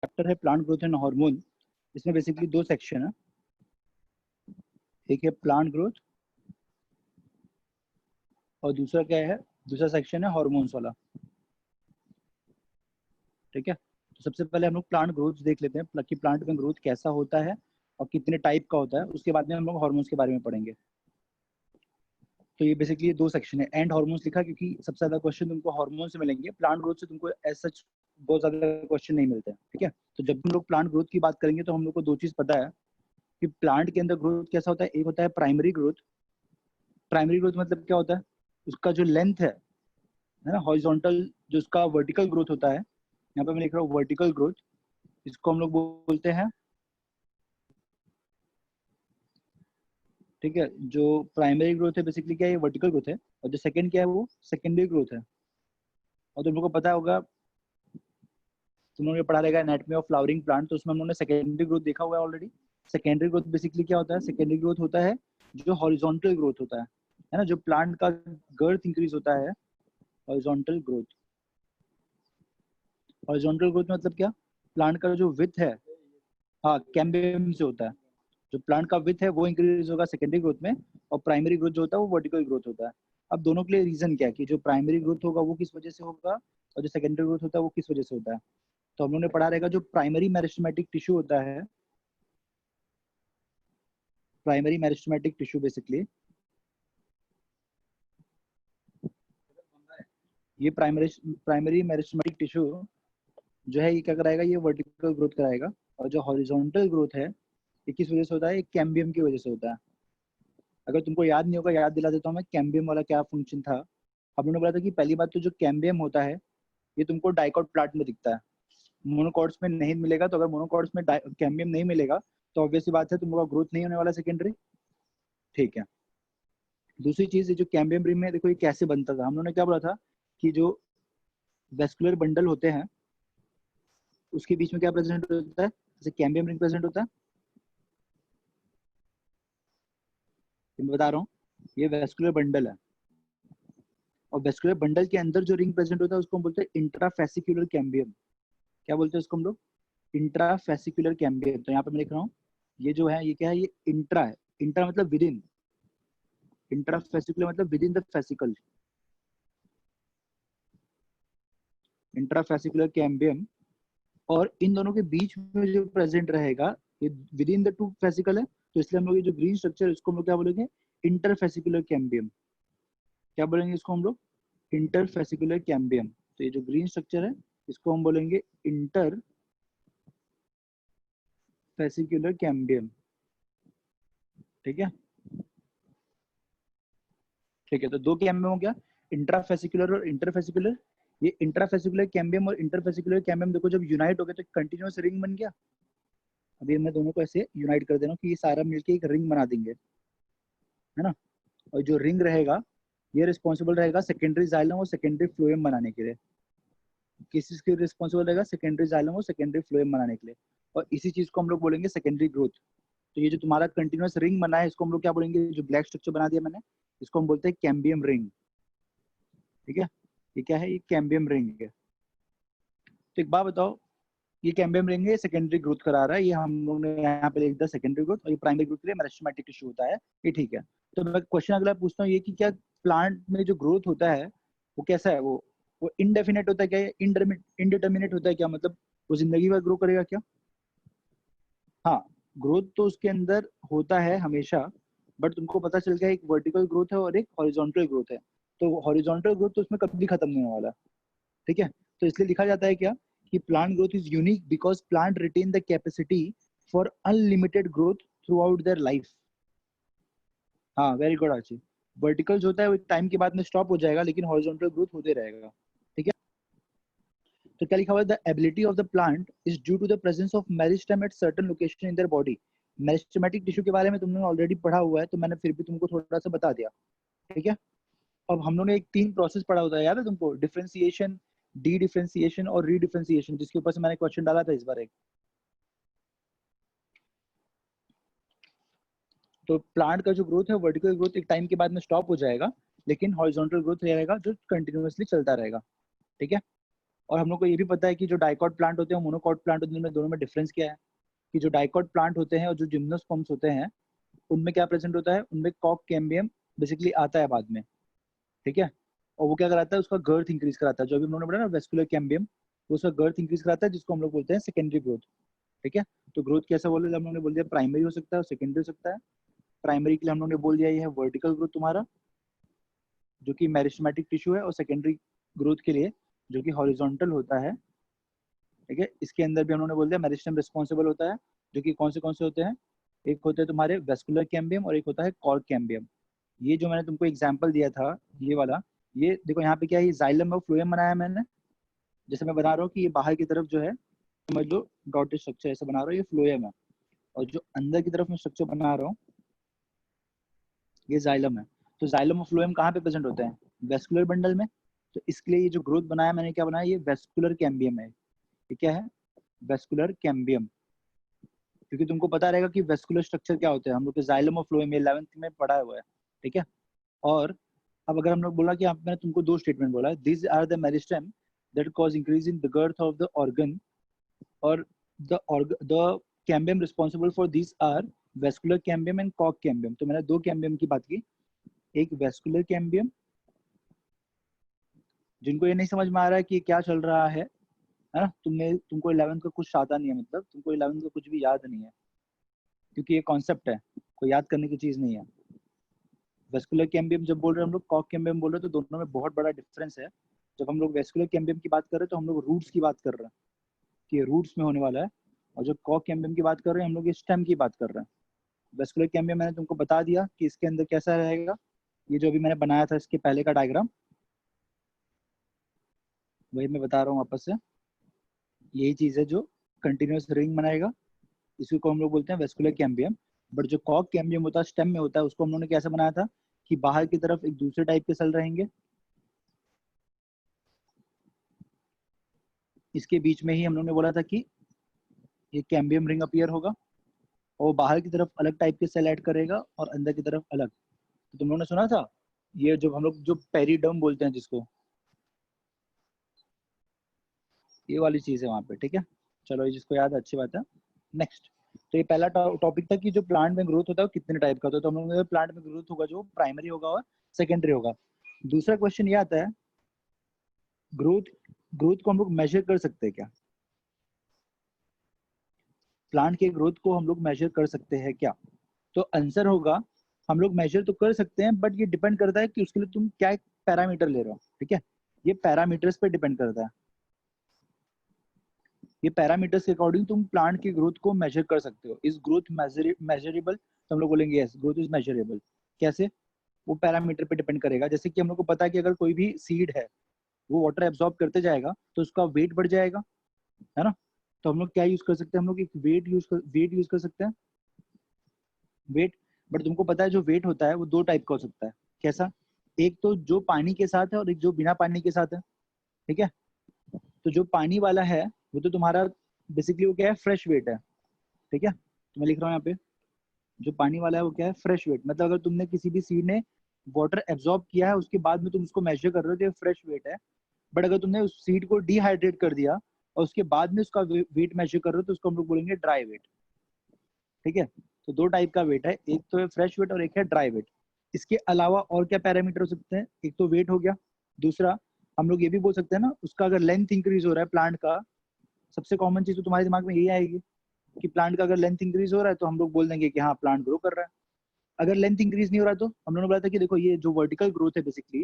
Chapter है plant growth and hormone. इसमें basically दो सेक्शन है, एक है प्लांट ग्रोथ और दूसरा क्या है, दूसरा सेक्शन है हार्मोन्स वाला। ठीक है, तो सबसे पहले हम लोग प्लांट ग्रोथ देख लेते हैं कि प्लांट में ग्रोथ कैसा होता है और कितने टाइप का होता है। उसके बाद में हम लोग हार्मोन्स के बारे में पढ़ेंगे। तो ये बेसिकली दो सेक्शन है, एंड हार्मोन्स लिखा क्योंकि सबसे ज्यादा क्वेश्चन तुमको हार्मोन से मिलेंगे, प्लांट ग्रोथ से तुमको एज सच बहुत ज्यादा क्वेश्चन नहीं मिलते हैं। ठीक है, तो जब हम लोग प्लांट ग्रोथ की बात करेंगे तो हम लोग को दो चीज पता है कि प्लांट के अंदर ग्रोथ कैसा होता है। एक होता है प्राइमरी ग्रोथ। प्राइमरी ग्रोथ मतलब क्या होता है, उसका जो लेंथ है ना, हॉरिजॉन्टल जो उसका वर्टिकल ग्रोथ होता है, यहाँ पे मैं लिख रहा हूँ वर्टिकल ग्रोथ, इसको हम लोग बोलते हैं। ठीक है, जो प्राइमरी ग्रोथ है बेसिकली क्या है, ये वर्टिकल ग्रोथ है, और जो सेकंड क्या है वो सेकेंडरी ग्रोथ है। और तुम लोगों को पता होगा, तुम लोगों ने पढ़ा रहेगा एनाटॉमी ऑफ फ्लावरिंग प्लांट, तो उसमें हम लोगों ने सेकेंडरी ग्रोथ देखा हुआ है ऑलरेडी। सेकेंडरी ग्रोथ बेसिकली क्या होता है, सेकेंडरी ग्रोथ होता है जो हॉरिजॉन्टल ग्रोथ होता है ना, जो प्लांट का गर्थ इंक्रीज होता है, हॉरिजॉन्टल ग्रोथ। हॉरिजॉन्टल ग्रोथ मतलब क्या, प्लांट का जो विथ है, हाँ कैम्बियम से होता है, जो प्लांट का विथ है वो इंक्रीज होगा सेकेंडरी ग्रोथ में, और प्राइमरी ग्रोथ जो होता है वो वर्टिकल ग्रोथ होता है। अब दोनों के लिए रीजन क्या है कि जो प्राइमरी ग्रोथ होगा वो किस वजह से होगा और जो सेकेंडरी ग्रोथ होता है वो किस वजह से होता है। तो हम लोगों ने पढ़ा रहेगा जो प्राइमरी मेरिस्टेमेटिक टिश्यू होता है, प्राइमरी मेरिस्टेमेटिक टिश्यू बेसिकली ये प्राइमरी मेरिस्टेमेटिक टिश्यू जो है ये क्या कराएगा, ये वर्टिकल ग्रोथ कराएगा। और जो हॉरिजॉन्टल ग्रोथ है ये किस वजह से होता है, ये कैम्बियम की वजह से होता है। अगर तुमको याद नहीं होगा, याद दिला देता हूँ मैं, कैम्बियम वाला क्या फंक्शन था। हम लोगों ने बोला था कि पहली बात तो जो कैम्बियम होता है ये तुमको डाइकॉट प्लांट में दिखता है, मोनोकॉट्स में नहीं मिलेगा। तो अगर मोनोकॉट्स में कैम्बियम नहीं मिलेगा तो ऑब्वियस सी बात है तुम लोग का ग्रोथ नहीं होने वाला सेकेंडरी। ठीक है, दूसरी चीज, ये जो कैम्बियम रिंग में देखो ये कैसे बनता था, हम लोगों ने क्या बोला था कि जो वेस्कुलर बंडल होते हैं उसके बीच में क्या प्रेजेंट होता है, जैसे कैम्बियम रिंग प्रेजेंट होता है, मैं बता रहा हूँ, ये वेस्कुलर बंडल है, और वेस्कुलर बंडल के अंदर जो रिंग प्रेजेंट होता है उसको हम बोलते हैं इंट्राफेसिकुलर कैम्बियम। क्या बोलते हैं उसको हम लोग, इंट्राफेसिकुलर कैम्बियम। तो यहाँ पे मैं लिख रहा हूँ, ये जो है ये क्या है, ये इंट्रा है। इंट्रा मतलब विद इन, इंट्राफेसिकुलर मतलब with in the fascicle, intrafascicular cambium. और इन दोनों के बीच में जो प्रेजेंट रहेगा ये with in the two fascicle है, तो इसलिए हम लोग ये जो ग्रीन स्ट्रक्चर इसको हम लोग क्या बोलेंगे, इंटरफेसिकुलर कैम्बियम। क्या बोलेंगे इसको हम लोग, इंटरफेसिकुलर कैम्बियम। तो ये जो ग्रीन स्ट्रक्चर है इसको हम बोलेंगे इंटरफेसिकुलर कैम्बियम। ठीक है, ठीक है, तो दो कैम्बियम हो गया, इंट्राफेसिकुलर और इंटरफेसिकुलर। ये इंट्राफेसिकुलर कैम्बियम और इंटरफेसिकुलर कैम्बियम देखो जब यूनाइट हो गए तो कंटिन्यूअस रिंग बन गया। अभी मैं दोनों को ऐसे यूनाइट कर दे रहा हूँ कि ये सारा मिलके एक रिंग बना देंगे, है ना। और जो रिंग रहेगा ये रिस्पॉन्सिबल रहेगा सेकेंडरी जाइलम और सेकेंडरी फ्लोएम बनाने के लिए। किस चीज के रिस्पॉन्सिबल रहेगा, सेकेंडरी जाइलम और सेकेंडरी फ्लोएम बनाने के लिए। और इसी चीज को हम लोग बोलेंगे सेकेंडरी ग्रोथ। तो ये जो तुम्हारा कंटिन्यूअस रिंग बना है इसको हम लोग क्या बोलेंगे, जो ब्लैक स्ट्रक्चर बना दिया मैंने इसको हम बोलते हैं कैम्बियम रिंग। ठीक है, ये क्या है, ये कैम्बियम रिंग है। तो एक बात बताओ, ये कैम्बियम रिंग है, सेकेंडरी ग्रोथ करा रहा है, ये हम लोग ने यहाँ पे लिख दिया सेकेंडरी ग्रोथ, और ये प्राइमरी ग्रोथ के लिए मेरिस्टेमेटिक टिश्यू होता है, ये ठीक है। तो मैं क्वेश्चन अगला पूछता हूँ ये कि क्या प्लांट में जो ग्रोथ होता है वो कैसा है, वो इनडेफिनेट होता है क्या, इनडिटर्मिनेट होता है क्या, मतलब वो जिंदगी भर ग्रो करेगा क्या। हाँ, ग्रोथ तो उसके अंदर होता है हमेशा, बट तुमको पता चल गया एक वर्टिकल ग्रोथ है और एक हॉरिजॉन्टल ग्रोथ है। तो हॉरिजॉन्टल ग्रोथ तो उसमें कभी खत्म नहीं होने वाला। ठीक है, तो इसलिए लिखा जाता है क्या कि plant growth is unique because plant retain the capacity for unlimited growth throughout their life. हाँ, वेरी गुड आची। वर्टिकल जो होता है वो टाइम के बाद में स्टॉप हो जाएगा, लेकिन हॉरिजॉन्टल ग्रोथ होते रहेगा। ठीक है, तो क्या लिखा हुआ है, the ability of the plant is due to the presence of meristem at certain location in their body. Meristematic tissue के बारे में तुमने ऑलरेडी पढ़ा हुआ है, तो मैंने फिर भी तुमको थोड़ा सा बता दिया। ठीक है, अब हम लोगों ने एक तीन प्रोसेस पढ़ा होता है, याद है तुमको, डिफरेंशिएशन, डी डिफरेंशिएशन और रीडिफरेंशिएशन, जिसके ऊपर से मैंने क्वेश्चन डाला था इस बार एक। तो प्लांट का जो ग्रोथ है वर्टिकल ग्रोथ एक टाइम के बाद में स्टॉप हो जाएगा, लेकिन हॉरिजॉन्टल ग्रोथ रहेगा जो कंटिन्यूअसली चलता रहेगा। ठीक है, और हम लोग को ये भी पता है कि जो डाइकॉट प्लांट होते हैं मोनोकॉट प्लांट होते हैं, इनमें दोनों में डिफरेंस क्या है कि जो डाइकॉट प्लांट होते हैं और जो जिम्नोस्पर्म्स होते हैं उनमें क्या प्रेजेंट होता है, उनमें कॉक कैम्बियम बेसिकली आता है बाद में, ठीक है। और वो क्या कराता है, उसका गर्थ इंक्रीज कराता है, जो अभी हम लोगों ने पढ़ा ना वेस्कुलर कैम्बियम, वो उसका गर्थ इंक्रीज कराता है जिसको हम लोग बोलते हैं सेकेंडरी ग्रोथ, ठीक है। तो ग्रोथ कैसा बोले, हम लोगों ने बोल दिया प्राइमरी हो सकता है और सेकेंडरी हो सकता है। प्राइमरी के लिए हम लोगों ने बोल दिया ये है वर्टिकल ग्रोथ तुम्हारा जो कि मेरिस्टेमेटिक टिश्यू है, और सेकेंडरी ग्रोथ के लिए जो कि हॉरिजॉन्टल होता है, ठीक है। इसके अंदर भी हम लोगों ने बोल दिया मेरिस्टेम रिस्पॉन्सिबल होता है, जो कि कौन से होते हैं, एक होते हैं तुम्हारे वेस्कुलर कैम्बियम और एक होता है कॉर्क कैम्बियम। ये जो मैंने तुमको एग्जांपल दिया था ये वाला, ये देखो यहाँ पे क्या है, ये जाइलम और फ्लोएम बनाया मैंने, जैसे मैं बना रहा हूँ कि ये बाहर की तरफ जो है समझ लो डॉटेड स्ट्रक्चर ऐसा बना रहा हूँ, ये फ्लोएम है, और जो अंदर की तरफ मैं स्ट्रक्चर बना रहा हूँ ये जाइलम है। तो जाइलम और फ्लोएम कहाँ पे प्रेजेंट होते हैं, वेस्कुलर बंडल में। तो इसके लिए ये जो ग्रोथ बनाया मैंने, क्या बनाया, ये वेस्कुलर कैम्बियम है। ये क्या है, वेस्कुलर कैम्बियम, क्योंकि तुमको पता रहेगा कि वेस्कुलर स्ट्रक्चर क्या होता है, हम लोग के जाइलम और फ्लोएम ये 11th में पढ़ा हुआ है, ठीक है। और अब अगर हम लोग बोला कि मैंने तुमको दो स्टेटमेंट बोला है, this are the meristem that cause increase in the girth of the organ, और the cambium responsible for this are vascular cambium and कॉक कैम्बियम। तो मैंने दो कैम्बियम की बात की, एक वेस्कुलर कैम्बियम, जिनको ये नहीं समझ में आ रहा है कि क्या चल रहा है ना, तुमको 11th का कुछ आता नहीं है, मतलब तुमको 11th का कुछ भी याद नहीं है, क्योंकि ये कॉन्सेप्ट है, कोई याद करने की चीज नहीं है। वेस्कुलर कैम्बियम जब बोल रहे हैं हम लोग, कॉक कैम्बियम बोल रहे हैं, तो दोनों में बहुत बड़ा डिफरेंस है। जब हम लोग वेस्कुलर कैम्बियम की बात कर रहे हैं तो हम लोग रूट्स की बात कर रहे हैं कि रूट्स में होने वाला है, और जो कॉक कैम्बियम की बात कर रहे हैं हम लोग ये स्टेम की बात कर रहे हैं। वेस्कुलर कैम्बियम मैंने तुमको बता दिया कि इसके अंदर कैसा रहेगा, ये जो अभी मैंने बनाया था इसके पहले का डायग्राम, वही मैं बता रहा हूँ वापस से। यही चीज है जो कंटिन्यूअस रिंग बनाएगा, इसी को हम लोग बोलते हैं वेस्कुलर कैम्बियम। बट जो कॉक कैम्बियम होता है स्टेम में होता है, उसको हम लोगों ने कैसे बनाया था कि बाहर की तरफ एक दूसरे टाइप के सेल रहेंगे, इसके बीच में ही हम लोगों ने बोला था कि ये कैम्बियम रिंग अपीयर होगा, और बाहर की तरफ अलग टाइप के सेल ऐड करेगा और अंदर की तरफ अलग। तो तुम लोगों ने सुना था ये जो हम लोग जो पेरिडर्म बोलते हैं जिसको, ये वाली चीज है वहां पे, ठीक है। चलो ये जिसको याद है अच्छी बात है। नेक्स्ट, तो ये पहला टॉपिक था कि जो प्लांट में ग्रोथ होता है वो कितने टाइप का होता है, तो हम लोग प्लांट में ग्रोथ होगा जो प्राइमरी होगा और सेकेंडरी होगा। दूसरा क्वेश्चन ये आता है, ग्रोथ ग्रोथ को हम लोग मेजर कर सकते हैं क्या, प्लांट के ग्रोथ को हम लोग मेजर कर सकते हैं क्या। तो आंसर होगा हम लोग मेजर तो कर सकते हैं, बट ये डिपेंड करता है कि उसके लिए तुम क्या पैरामीटर ले रहे हो, ठीक है। ये पैरामीटर्स पे डिपेंड करता है, ये पैरामीटर्स के अकॉर्डिंग तुम प्लांट की ग्रोथ को मेजर कर सकते हो। इस ग्रोथ मेजरेबल, तो हम लोग बोलेंगे यस ग्रोथ इज मेजरेबल। कैसे, वो पैरामीटर पे डिपेंड करेगा। जैसे कि हम लोग को पता है कि अगर कोई भी सीड है वो वाटर एब्जॉर्ब करते जाएगा तो उसका वेट बढ़ जाएगा, है ना। तो हम लोग क्या यूज कर सकते हैं, हम लोग एक वेट यूज कर सकते हैं, वेट। बट तुमको पता है जो वेट होता है वो दो टाइप का हो सकता है। कैसा, एक तो जो पानी के साथ है और एक जो बिना पानी के साथ है, ठीक है। तो जो पानी वाला है वो तो तुम्हारा बेसिकली वो क्या है, फ्रेश वेट है, ठीक है। तो मैं लिख रहा हूँ यहाँ पे, जो पानी वाला है वो क्या है, फ्रेश वेट। मतलब अगर तुमने किसी भी सीड ने वाटर एब्जॉर्ब किया है उसके बाद में तुम उसको मेजर कर रहे हो तो ये फ्रेश वेट है। बट अगर तुमने उस सीड को डिहाइड्रेट कर दिया और उसके बाद में उसका वेट मेजर कर रहे हो तो उसको हम लोग बोलेंगे ड्राई वेट, ठीक है। तो दो टाइप का वेट है, एक तो है फ्रेश वेट और एक है ड्राई वेट। इसके अलावा और क्या पैरामीटर हो सकते हैं, एक तो वेट हो गया, दूसरा हम लोग ये भी बोल सकते हैं ना, उसका अगर लेंथ इंक्रीज हो रहा है प्लांट का, सबसे कॉमन चीज तो तुम्हारे दिमाग में यही आएगी कि प्लांट का अगर लेंथ इंक्रीज हो रहा है तो हम लोग बोल देंगे कि हाँ प्लांट ग्रो कर रहा है। अगर लेंथ इंक्रीज नहीं हो रहा है तो हम लोगों ने बोला था कि देखो ये जो वर्टिकल ग्रोथ है बेसिकली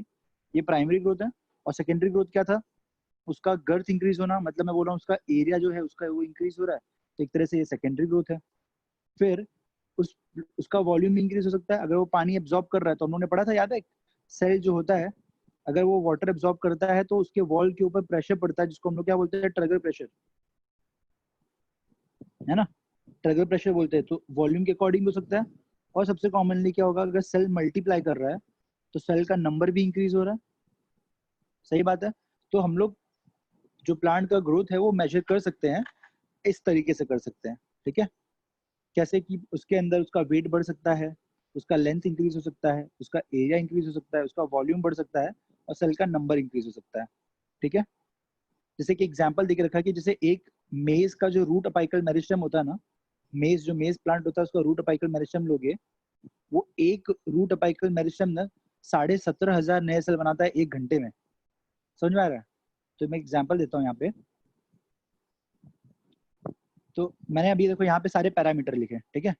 ये प्राइमरी ग्रोथ है, और सेकेंडरी ग्रोथ क्या था, उसका गर्थ इंक्रीज होना, मतलब मैं बोल रहा हूँ उसका एरिया जो है उसका वो इंक्रीज हो रहा है, तो एक तरह से ये सेकेंडरी ग्रोथ है। फिर उस उसका वॉल्यूम इंक्रीज हो सकता है, अगर वो पानी एब्जॉर्ब कर रहा है तो हम लोगों ने पढ़ा था याद है, सेल जो होता है अगर वो वाटर एब्जॉर्ब करता है तो उसके वॉल के ऊपर प्रेशर पड़ता है जिसको हम लोग क्या बोलते हैं, ट्रगर प्रेशर, है ना। ट्रगर प्रेशर बोलते हैं, तो वॉल्यूम के अकॉर्डिंग हो सकता है। और सबसे कॉमनली क्या होगा, अगर सेल मल्टीप्लाई कर रहा है तो सेल का नंबर भी इंक्रीज हो रहा है, सही बात है। तो हम लोग जो प्लांट का ग्रोथ है वो मेजर कर सकते हैं, इस तरीके से कर सकते हैं, ठीक है। कैसे कि उसके अंदर उसका वेट बढ़ सकता है, उसका लेंथ इंक्रीज हो सकता है, उसका एरिया इंक्रीज हो सकता है, उसका वॉल्यूम बढ़ सकता है, और सेल का नंबर इंक्रीज हो सकता है, ठीक है। जैसे कि एग्जांपल देके रखा है कि जैसे एक मेज का जो रूट अपाइकल मेरिस्टेम होता है ना, मेज जो मेज प्लांट होता है उसका रूट अपाइकल मेरिस्टेम लोगे, वो एक रूट अपाइकल मेरिस्टेम ना 17,500 नए सेल बनाता है 1 घंटे में। समझ में आ रहा है? तो मैं एग्जांपल देता हूँ यहाँ पे। तो मैंने अभी देखो यहाँ पे सारे पैरामीटर लिखे, ठीक है।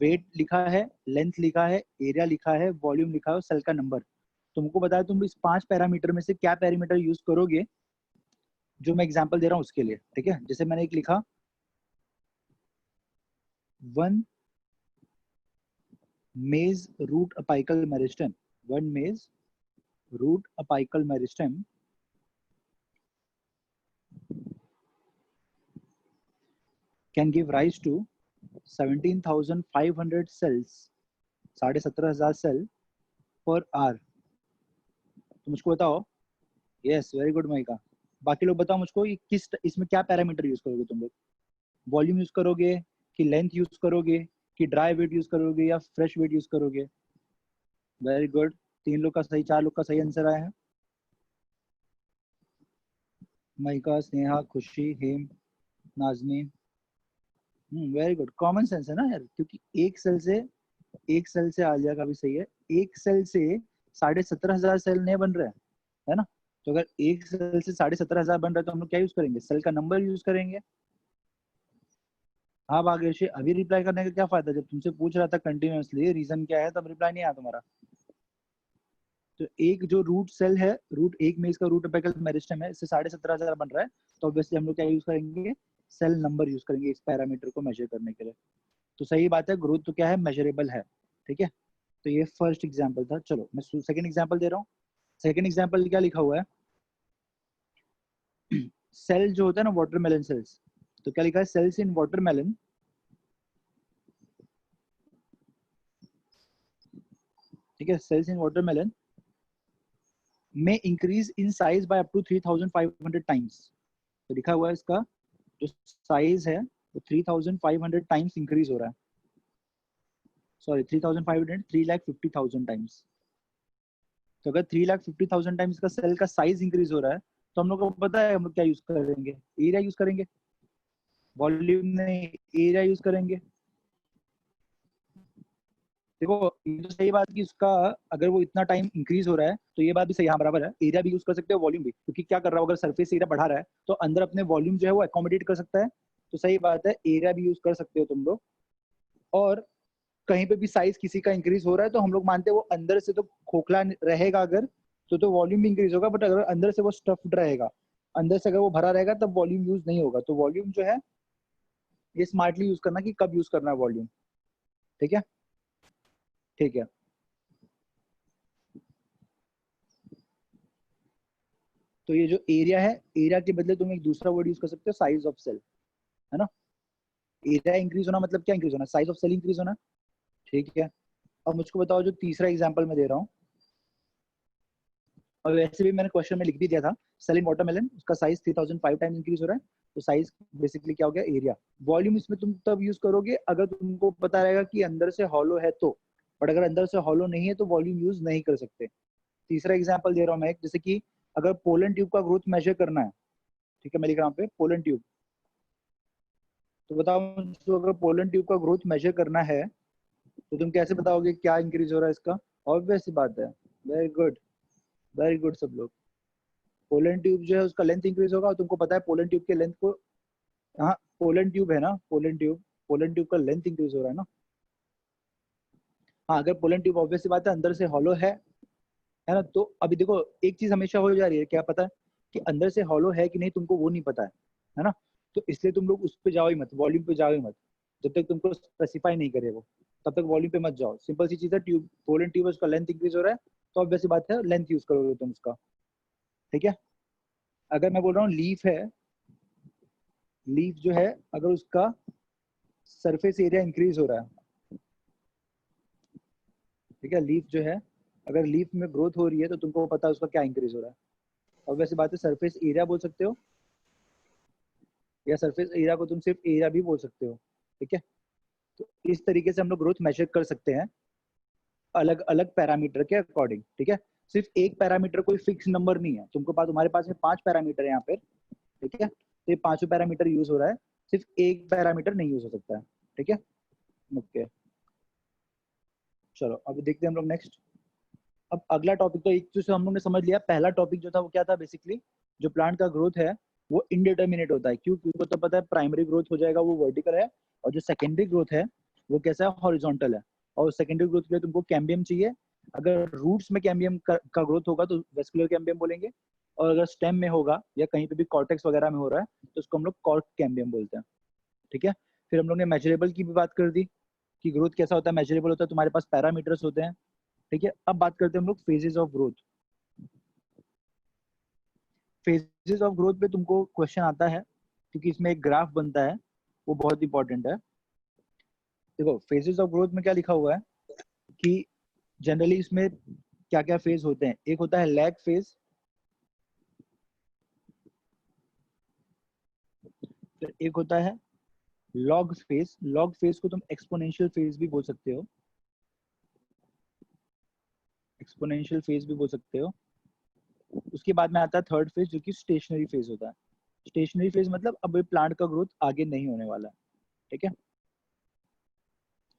वेट लिखा है, लेंथ लिखा है, एरिया लिखा है, वॉल्यूम लिखा है और सेल का नंबर। तुमको बताया तुम इस 5 पैरामीटर में से क्या पैरामीटर यूज करोगे जो मैं एग्जांपल दे रहा हूँ उसके लिए, ठीक है। जैसे मैंने एक लिखा 1 maize root apical meristem, 1 maize root apical meristem can give rise to 17,500 cells, 17,500 cell per hour. तो मुझको बताओ, यस वेरी गुड माइका। बाकी लोग बताओ मुझको ये किस इसमें क्या पैरामीटर यूज करोगे तुम लोग? वॉल्यूम यूज करोगे कि लेंथ यूज करोगे कि ड्राई वेट यूज करोगे या फ्रेश वेट यूज करोगे? वेरी गुड, 3 लोग का सही, 4 लोग का सही आंसर आया है। माइका, स्नेहा, खुशी, हेम, नाजमीन। वेरी गुड, कॉमन सेंस है ना यार, क्योंकि एक सेल से आलिया का भी सही है, एक सेल से 17,500 सेल नहीं बन रहे हैं, है ना। तो अगर एक सेल से 17,500 बन रहा है तो हम लोग क्या यूज करेंगे? सेल का नंबर यूज करेंगे। हाँ भाग्यश्री, अभी रिप्लाई करने का क्या फायदा, जब तुमसे पूछ रहा था कंटिन्यूअसली रीजन क्या है तब रिप्लाई नहीं आया तुम्हारा। तो एक जो रूट सेल है, रूट एक में इसका रूट अपिकल मेरिस्टेम है, इससे 17,500 बन रहा है, तो ऑब्वियसली हम लोग क्या यूज करेंगे? सेल नंबर यूज करेंगे इस पैरामीटर को मेजर करने के लिए। तो सही बात है, ग्रोथ तो क्या है? मेजरेबल है, ठीक है। तो ये फर्स्ट एग्जांपल था। चलो मैं सेकंड एग्जांपल दे रहा हूँ। सेकंड एग्जांपल क्या लिखा हुआ है? सेल जो होता है ना, वाटरमेलन सेल्स, तो क्या लिखा है? सेल्स इन वाटरमेलन, ठीक है, सेल्स इन वाटरमेलन में increase in size by up to 3,500 times. तो लिखा हुआ है इसका जो साइज है वो 3,500 टाइम्स इंक्रीज हो रहा है। Sorry, 3,500, 3,50,000 times. तो अगर 3,50,000 टाइम्स का सेल का साइज इंक्रीज हो रहा है तो हम लोग को पता है हम लोग क्या यूज करेंगे? एरिया यूज करेंगे, वॉल्यूम नहीं, एरिया यूज करेंगे। देखो ये तो सही बात कि उसका अगर वो इतना टाइम इंक्रीज हो रहा है तो ये बात भी सही, हाँ बराबर है। एरिया भी यूज कर सकते हो, वॉल्यूम भी, क्योंकि क्या कर रहा हो, अगर सरफेस एरिया बढ़ा रहा है तो अंदर अपने वॉल्यूम जो है वो अकोमोडेट कर सकता है। तो सही बात है, एरिया भी यूज कर सकते हो तुम लोग। और कहीं पे भी साइज किसी का इंक्रीज हो रहा है तो हम लोग मानते हैं वो अंदर से तो खोखला रहेगा, अगर तो वॉल्यूम भी इंक्रीज होगा, बट अगर अंदर से वो स्टफ्ड रहेगा, अंदर से अगर वो भरा रहेगा तब वॉल्यूम यूज नहीं होगा। तो वॉल्यूम जो है ये स्मार्टली यूज करना कि कब यूज करना है वॉल्यूम, ठीक है। ठीक है, तो ये जो एरिया है, एरिया के बदले तुम एक दूसरा वर्ड यूज कर सकते हो, साइज ऑफ सेल, है ना। एरिया इंक्रीज होना मतलब क्या इंक्रीज होना? साइज ऑफ सेल इंक्रीज होना, ठीक है। अब मुझको बताओ जो तीसरा एग्जांपल मैं दे रहा हूँ, और वैसे भी मैंने क्वेश्चन में लिख भी दिया था, सेल इन वाटरमेलन उसका साइज 3,005 टाइम इंक्रीज हो रहा है। तो साइज बेसिकली क्या हो गया? एरिया। वॉल्यूम इसमें तुम तब यूज करोगे अगर तुमको पता रहेगा कि अंदर से हॉलो है तो, बट अगर अंदर से हॉलो नहीं है तो वॉल्यूम यूज नहीं कर सकते। तीसरा एग्जाम्पल दे रहा हूँ मैं एक, जैसे कि अगर पोलन ट्यूब का ग्रोथ मेजर करना है, ठीक है, मैं लिख रहा हूँ पे पोलन ट्यूब। तो बताओ मुझको, अगर पोलन ट्यूब का ग्रोथ मेजर करना है तो तुम कैसे बताओगे क्या इंक्रीज हो रहा है इसका? ऑब्वियस सी बात है, वेरी गुड, वेरी गुड सब लोग। पोलन ट्यूब जो है उसका लेंथ इंक्रीज होगा, और तुमको पता है पोलन ट्यूब के लेंथ को, हाँ पोलन ट्यूब है ना, पोलन ट्यूब का लेंथ इंक्रीज हो रहा है ना। हाँ, अगर पोलन ट्यूब ऑब्वियस सी बात है अंदर से हॉलो है ना। तो अभी देखो एक चीज हमेशा हो जा रही है, क्या पता है कि अंदर से हॉलो है कि नहीं, तुमको वो नहीं पता है ना। तो इसलिए तुम लोग उस पे जाओ ही मत, वॉल्यूम पे जाओ ही मत, जब तक तुमको स्पेसिफाई नहीं करे वो, तब तक वॉल्यूम पे मत जाओ। सिंपल सी चीज है, ट्यूब पोलन ट्यूब है उसका लेंथ इंक्रीज हो रहा है, तो ऑब्वियस सी बात है लेंथ यूज करोगे तुम उसका, ठीक है। अगर मैं बोल रहा हूँ लीफ है, लीफ जो है अगर उसका सरफेस एरिया इंक्रीज हो रहा है, ठीक है, लीफ जो है अगर लीफ में ग्रोथ हो रही है तो तुमको पता है उसका क्या इंक्रीज हो रहा है। और वैसे बात है, सरफेस एरिया बोल सकते हो, या सरफेस एरिया को तुम सिर्फ एरिया भी बोल सकते हो, ठीक है। तो इस तरीके से हम लोग ग्रोथ मेजर कर सकते हैं अलग अलग पैरामीटर के अकॉर्डिंग, ठीक है। सिर्फ एक पैरामीटर कोई फिक्स नंबर नहीं है, तुमको पास, तुम्हारे पास में 5 पैरामीटर है यहाँ पे, ठीक है। तो ये पांचों पैरामीटर यूज हो रहा है, सिर्फ एक पैरामीटर नहीं यूज हो सकता है, ठीक है। ओके चलो अभी देखते हैं हम लोग नेक्स्ट। अब अगला टॉपिक तो एक चीज हम लोग ने समझ लिया, पहला टॉपिक जो था वो क्या था बेसिकली, जो प्लांट का ग्रोथ है वो इनडिटर्मिनेट होता है, क्योंकि उसको तो पता है प्राइमरी ग्रोथ हो जाएगा वो वर्टिकल है, और जो सेकेंडरी ग्रोथ है वो कैसा है, हॉरिजॉन्टल है। और सेकेंडरी ग्रोथ के लिए तुमको कैम्बियम चाहिए, अगर रूट्स में कैम्बियम का ग्रोथ होगा तो वेस्कुलर कैम्बियम बोलेंगे, और अगर स्टेम में होगा या कहीं पे भी कॉर्टेक्स वगैरह में हो रहा है तो उसको हम लोग कॉर्क कैम्बियम बोलते हैं, ठीक है। फिर हम लोग ने मेजरेबल की भी बात कर दी कि ग्रोथ कैसा होता है, मेजरेबल होता है, तुम्हारे पास पैरामीटर्स होते हैं, ठीक है। अब बात करते हैं हम लोग phases of growth. Phases of growth पे तुमको क्वेश्चन आता है क्योंकि इसमें एक ग्राफ बनता है, वो बहुत इंपॉर्टेंट है। देखो फेजेस ऑफ ग्रोथ में क्या लिखा हुआ है कि जनरली इसमें क्या क्या फेज होते हैं, एक होता है लैग फेज, फिर एक होता है लॉग फेज। लॉग फेज को तुम एक्सपोनेंशियल फेज भी बोल सकते हो, एक्सपोनेंशियल फेज भी बोल सकते हो। उसके बाद में आता है थर्ड फेज जो कि स्टेशनरी फेज होता है। स्टेशनरी फेज मतलब अब ये प्लांट का ग्रोथ आगे नहीं होने वाला है, ठीक है।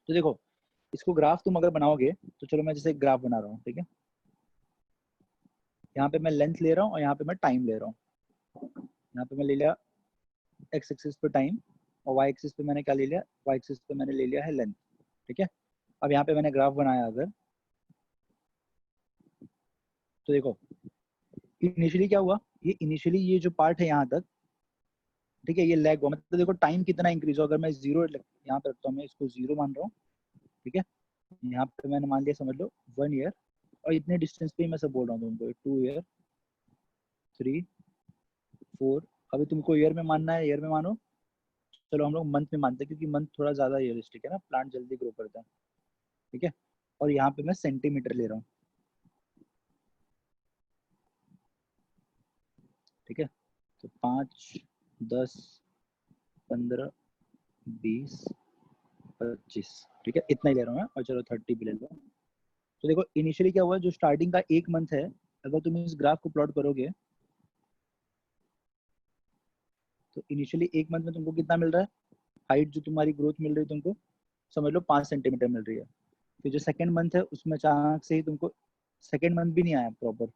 तो देखो इसको ग्राफ तुम अगर बनाओगे तो चलो मैं जैसे एक ग्राफ बना रहा हूँ, ठीक है। यहाँ पे मैं लेंथ ले रहा हूँ और यहाँ पे मैं टाइम ले रहा हूँ। यहाँ पे मैं ले लिया एक्स एक्सिस पे टाइम और वाई एक्सिस पे मैंने क्या ले लिया, वाई एक्सिस पे मैंने ले लिया है लेंथ, ठीक है। अब यहाँ पे मैंने ग्राफ बनाया अगर, तो देखो इनिशियली क्या हुआ, ये इनिशियली ये जो पार्ट है यहाँ तक, ठीक है, ये लैग हुआ, मतलब देखो टाइम कितना इंक्रीज हो। अगर मैं जीरो यहाँ पे रखता हूँ, मैं इसको जीरो मान रहा हूँ, ठीक है। यहाँ पे मैंने मान लिया समझ लो 1 ईयर, और इतने डिस्टेंस पे ही मैं सब बोल रहा हूँ तुमको, 2 ईयर, 3, 4। अभी तुमको ईयर में मानना है, ईयर में मानो, चलो हम लोग मंथ में मानते हैं क्योंकि मंथ थोड़ा ज्यादा रियलिस्टिक है ना, प्लांट जल्दी ग्रो करता है, ठीक है। और यहाँ पे मैं सेंटीमीटर ले रहा हूँ, ठीक है। तो 5, 10, 15, 20, 25, ठीक है, इतना ही ले रहा हूँ मैं, और चलो 30 भी ले लो। तो देखो इनिशियली क्या हुआ, जो स्टार्टिंग का एक मंथ है, अगर तुम इस ग्राफ को प्लॉट करोगे तो इनिशियली एक मंथ में तुमको कितना मिल रहा है, हाइट जो तुम्हारी ग्रोथ मिल रही है तुमको, समझ लो 5 सेंटीमीटर मिल रही है। फिर जो सेकंड मंथ है उसमें अचानक से ही तुमको, सेकंड मंथ भी नहीं आया प्रॉपर,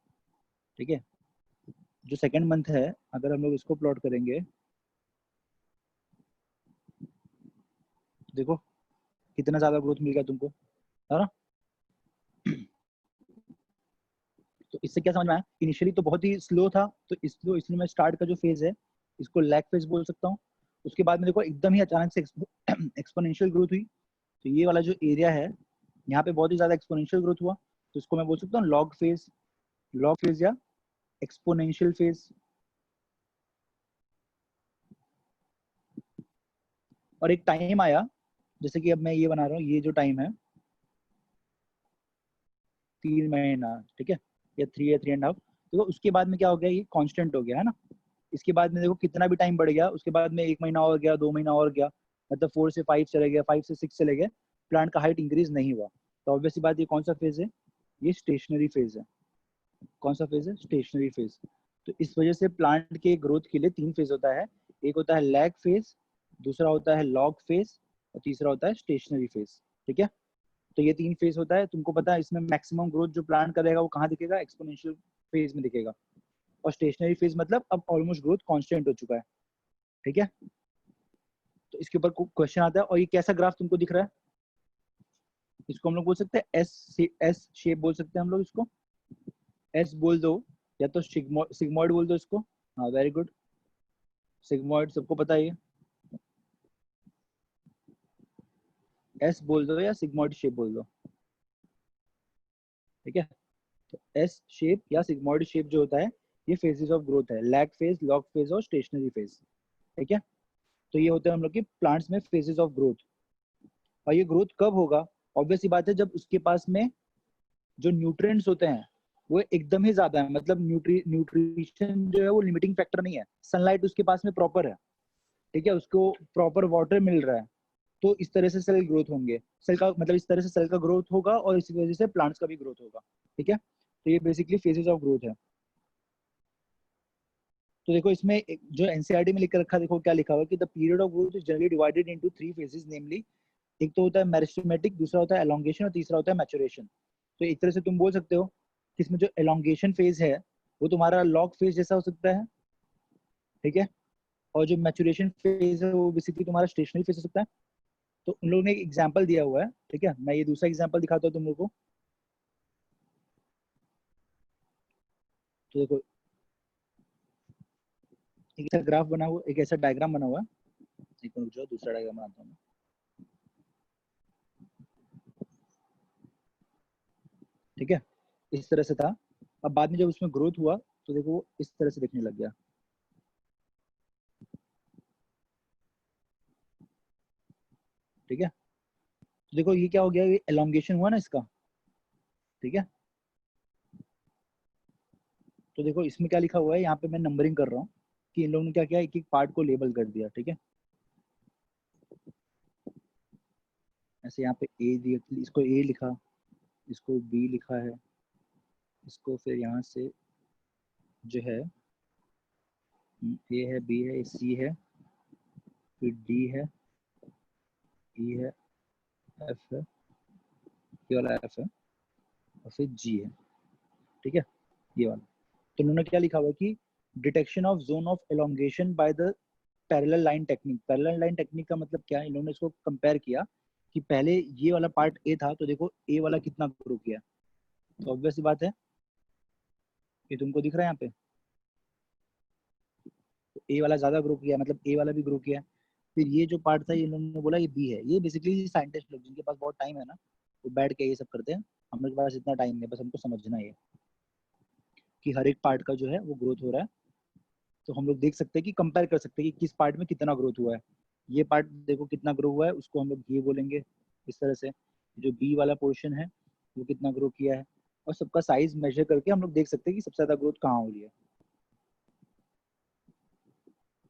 ठीक है। जो सेकंड मंथ है अगर हम लोग इसको प्लॉट करेंगे, देखो कितना ज्यादा ग्रोथ मिल गया तुमको, है ना। तो इससे क्या समझ में आया, इनिशियली तो बहुत ही स्लो था, तो इसलिए मैं स्टार्ट का जो फेज है इसको लैग फेज बोल सकता हूँ। उसके बाद में देखो एकदम ही अचानक से एक्सपोनेंशियल ग्रोथ हुई, तो ये वाला जो एरिया है यहाँ पे बहुत ही ज्यादा एक्सपोनेंशियल ग्रोथ हुआ, तो इसको मैं बोल सकता हूँ लॉग फेज, लॉग फेज या एक्सपोनेंशियल फेज। और एक टाइम आया, जैसे कि अब मैं ये बना रहा हूँ, ये जो टाइम है 3 महीना, ठीक है, या 3 या 3.5, देखो उसके बाद में क्या हो गया, ये कांस्टेंट हो गया है ना। इसके बाद में देखो कितना भी टाइम बढ़ गया, उसके बाद में 1 महीना और गया, 2 महीना और गया, मतलब 4 से 5 चले गए, 5 से 6 चले गए, प्लांट का हाइट इंक्रीज नहीं हुआ। तो ऑब्वियसली बात, ये कौन सा फेज है, ये स्टेशनरी फेज है। कौन सा फेज है, स्टेशनरी फेज। तो इस वजह से प्लांट के ग्रोथ के लिए 3 फेज होता है, एक होता है लैग फेज, दूसरा होता है लॉग फेज, और तीसरा होता है स्टेशनरी फेज, ठीक है। तो ये 3 फेज होता है, तुमको पता है इसमें मैक्सिमम ग्रोथ जो प्लांट करेगा वो कहाँ दिखेगा, एक्सपोनेंशियल फेज में दिखेगा। और स्टेशनरी फेज मतलब अब ऑलमोस्ट ग्रोथ कांस्टेंट हो चुका है, ठीक है। तो इसके ऊपर क्वेश्चन आता है, और ये कैसा ग्राफ तुमको दिख रहा है, इसको हम लोग बोल सकते हैं एस शेप बोल सकते हैं हम लोग इसको, एस बोल दो, या तो सिग्मोइड बोल दो इसको। हाँ वेरी गुड, सिग्मोइड सबको पता है, ये एस बोल दो या सिग्मोइड शेप बोल दो, ठीक है। तो एस शेप या सिग्मोइड शेप जो होता है ये फेजेस ऑफ ग्रोथ है, लैग फेज, लॉग फेज और स्टेशनरी फेज, ठीक है। तो ये होते हैं हम लोग के प्लांट्स में फेजेस ऑफ ग्रोथ। और ये ग्रोथ कब होगा, ऑब्वियस सी बात है जब उसके पास में जो न्यूट्रिएंट्स होते हैं वो एकदम ही ज्यादा है, मतलब न्यूट्रिशन जो है वो लिमिटिंग फैक्टर नहीं है, सनलाइट उसके पास में प्रॉपर है, ठीक है, उसको प्रॉपर वाटर मिल रहा है, तो इस तरह से सेल ग्रोथ होंगे, सेल का मतलब इस तरह से सेल का ग्रोथ होगा और इसी वजह से प्लांट्स का भी ग्रोथ होगा, ठीक है। तो ये बेसिकली फेजेस ऑफ ग्रोथ है। तो देखो इसमें जो एनसीईआरटी में लिख के रखा, देखो क्या लिखा हुआ है कि the period of growth is generally divided into 3 phases, namely एक तो होता है मेरिस्टेमेटिक, दूसरा होता है एलोंगेशन और तीसरा होता है मैच्योरेशन। तो एक तरह से तुम बोल सकते हो कि इसमें जो एलोंगेशन फेज है वो तुम्हारा लॉग फेज जैसा हो सकता है, ठीक है, और जो मैच्योरेशन फेज है वो बेसिकली तुम्हारा स्टेशनरी फेज हो सकता है। तो उन लोगों ने एक एग्जांपल दिया हुआ है, ठीक है, मैं ये दूसरा एग्जांपल दिखाता हूँ तुम लोगों को। तो देखो एक ऐसा ग्राफ बना हुआ, एक ऐसा डायग्राम बना हुआ है, एक मिनट रुक जाओ, दूसरा डायग्राम बनाता हूँ मैं। ठीक है, इस तरह से था। अब बाद में जब उसमें ग्रोथ हुआ तो देखो वो इस तरह से दिखने लग गया, ठीक है। तो देखो ये क्या हो गया, ये एलोंगेशन हुआ ना इसका, ठीक है। तो देखो इसमें क्या लिखा हुआ है, यहाँ पे मैं नंबरिंग कर रहा हूँ कि इन लोगों ने क्या किया, एक एक पार्ट को लेबल कर दिया, ठीक है। ऐसे यहाँ पे ए दिया, इसको ए लिखा, इसको बी लिखा है, इसको फिर यहाँ से जो है ए है, बी है, सी है, फिर डी है, ई है, एफ है, ये वाला एफ है, और फिर जी है, ठीक है, ये वाला। तो उन्होंने क्या लिखा हुआ है कि detection of zone of elongation by the parallel line technique. Parallel line technique का मतलब क्या है, इन्होंने इसको कंपेयर किया कि पहले ये वाला पार्ट ए था तो देखो ए वाला कितना ग्रो किया। तो ऑब्वियस बात है, ये तुमको दिख रहा है यहाँ पे, तो ए वाला ज्यादा ग्रो किया, मतलब ए वाला भी ग्रो किया। फिर ये जो पार्ट था ये इन्होंने बोला ये बी है। ये बेसिकली साइंटिस्ट लोग जिनके पास बहुत टाइम है ना, वो बैठ के ये सब करते हैं। हम लोग के पास इतना टाइम नहीं, बस हमको समझना है कि हर एक पार्ट का जो है वो ग्रोथ हो रहा है। तो हम लोग देख सकते हैं कि कंपेयर कर सकते हैं कि किस पार्ट में कितना ग्रोथ हुआ है। ये पार्ट देखो कितना ग्रो हुआ है, उसको हम लोग ये बोलेंगे इस तरह से। जो बी वाला पोर्शन है वो कितना ग्रो किया है, और सबका साइज मेजर करके हम लोग देख सकते हैं कि सबसे ज्यादा ग्रोथ कहाँ हो रही है,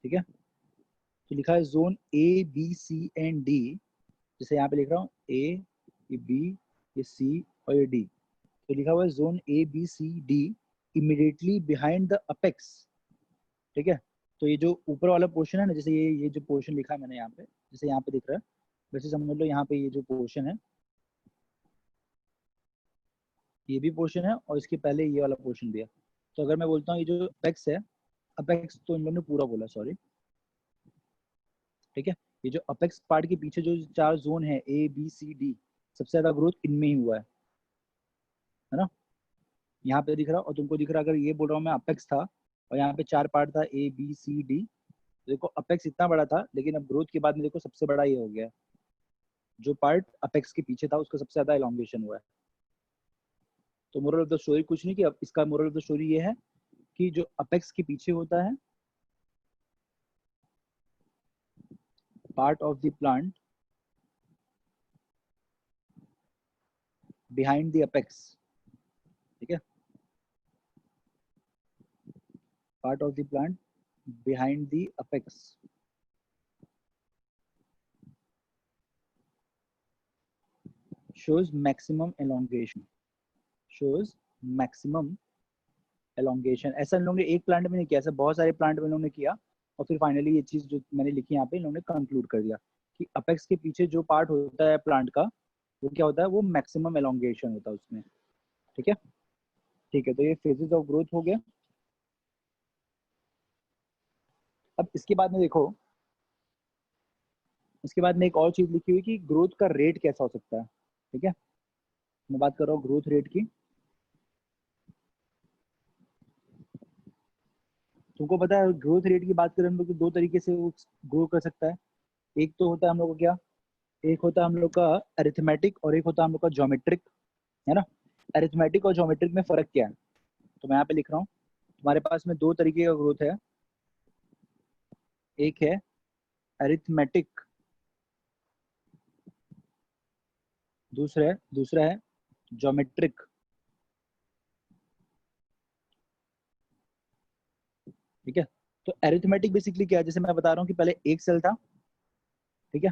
ठीक है। तो लिखा है zone A B C and D, जैसे यहाँ पे लिख रहा हूँ ए, ये बी, ये सी और ये डी। तो लिखा हुआ है zone A B C D immediately behind the apex, ठीक है। तो ये जो ऊपर वाला पोर्शन है ना, जैसे ये जो पोर्शन लिखा है मैंने यहाँ पे, जैसे यहाँ पे दिख रहा है, वैसे समझ लो यहाँ पे ये जो पोर्शन है ये भी पोर्शन है, और इसके पहले ये वाला पोर्शन भी है। तो अगर मैं बोलता हूँ ये जो अपेक्स है, अपेक्स तो इन लोगों ने पूरा बोला, सॉरी, ठीक है। ये जो अपेक्स पार्ट के पीछे जो चार जोन है ए बी सी डी, सबसे ज्यादा ग्रोथ इनमें ही हुआ है ना। यहाँ पे दिख रहा और तुमको दिख रहा, अगर ये बोल रहा हूँ मैं अपेक्स था और यहाँ पे चार पार्ट था ए बी सी डी, देखो अपेक्स इतना बड़ा था, लेकिन अब ग्रोथ के बाद में देखो सबसे बड़ा ये हो गया, जो पार्ट अपेक्स के पीछे था उसका सबसे ज्यादा एलोंगेशन हुआ है। तो मोरल ऑफ द स्टोरी कुछ नहीं, कि अब इसका मोरल ऑफ द स्टोरी ये है कि जो अपेक्स के पीछे होता है, part of the plant behind the apex, ठीक है, part of the plant behind the apex shows maximum elongation, shows maximum elongation। ऐसा इन लोगों ने एक प्लांट में नहीं किया, ऐसा बहुत सारे प्लांट में इन्होंने किया, और फिर फाइनली ये चीज जो मैंने लिखी यहाँ पे इन्होंने कंक्लूड कर दिया कि अपेक्स के पीछे जो पार्ट होता है प्लांट का, वो क्या होता है, वो मैक्सिमम एलोंगेशन होता है उसमें, ठीक है। ठीक है, तो ये फेजेस ऑफ ग्रोथ हो गया। अब इसके बाद में देखो, इसके बाद में एक और चीज लिखी हुई कि ग्रोथ का रेट कैसा हो सकता है, ठीक है। मैं बात कर रहा हूँ ग्रोथ रेट की। तुमको पता है ग्रोथ रेट की बात करें हम लोग तो दो तरीके से वो ग्रो कर सकता है। एक तो होता है हम लोग का क्या, एक होता है हम लोग का अरिथमेटिक और एक होता है हम लोग का ज्योमेट्रिक, है ना। अरिथमेटिक और ज्योमेट्रिक में फर्क क्या है, तो मैं यहाँ पे लिख रहा हूँ, तुम्हारे पास में दो तरीके का ग्रोथ है। एक है अरिथमेटिक, दूसरा है ज्योमेट्रिक, ठीक है। तो अरिथमेटिक बेसिकली क्या है, जैसे मैं बता रहा हूँ कि पहले एक सेल था, ठीक है,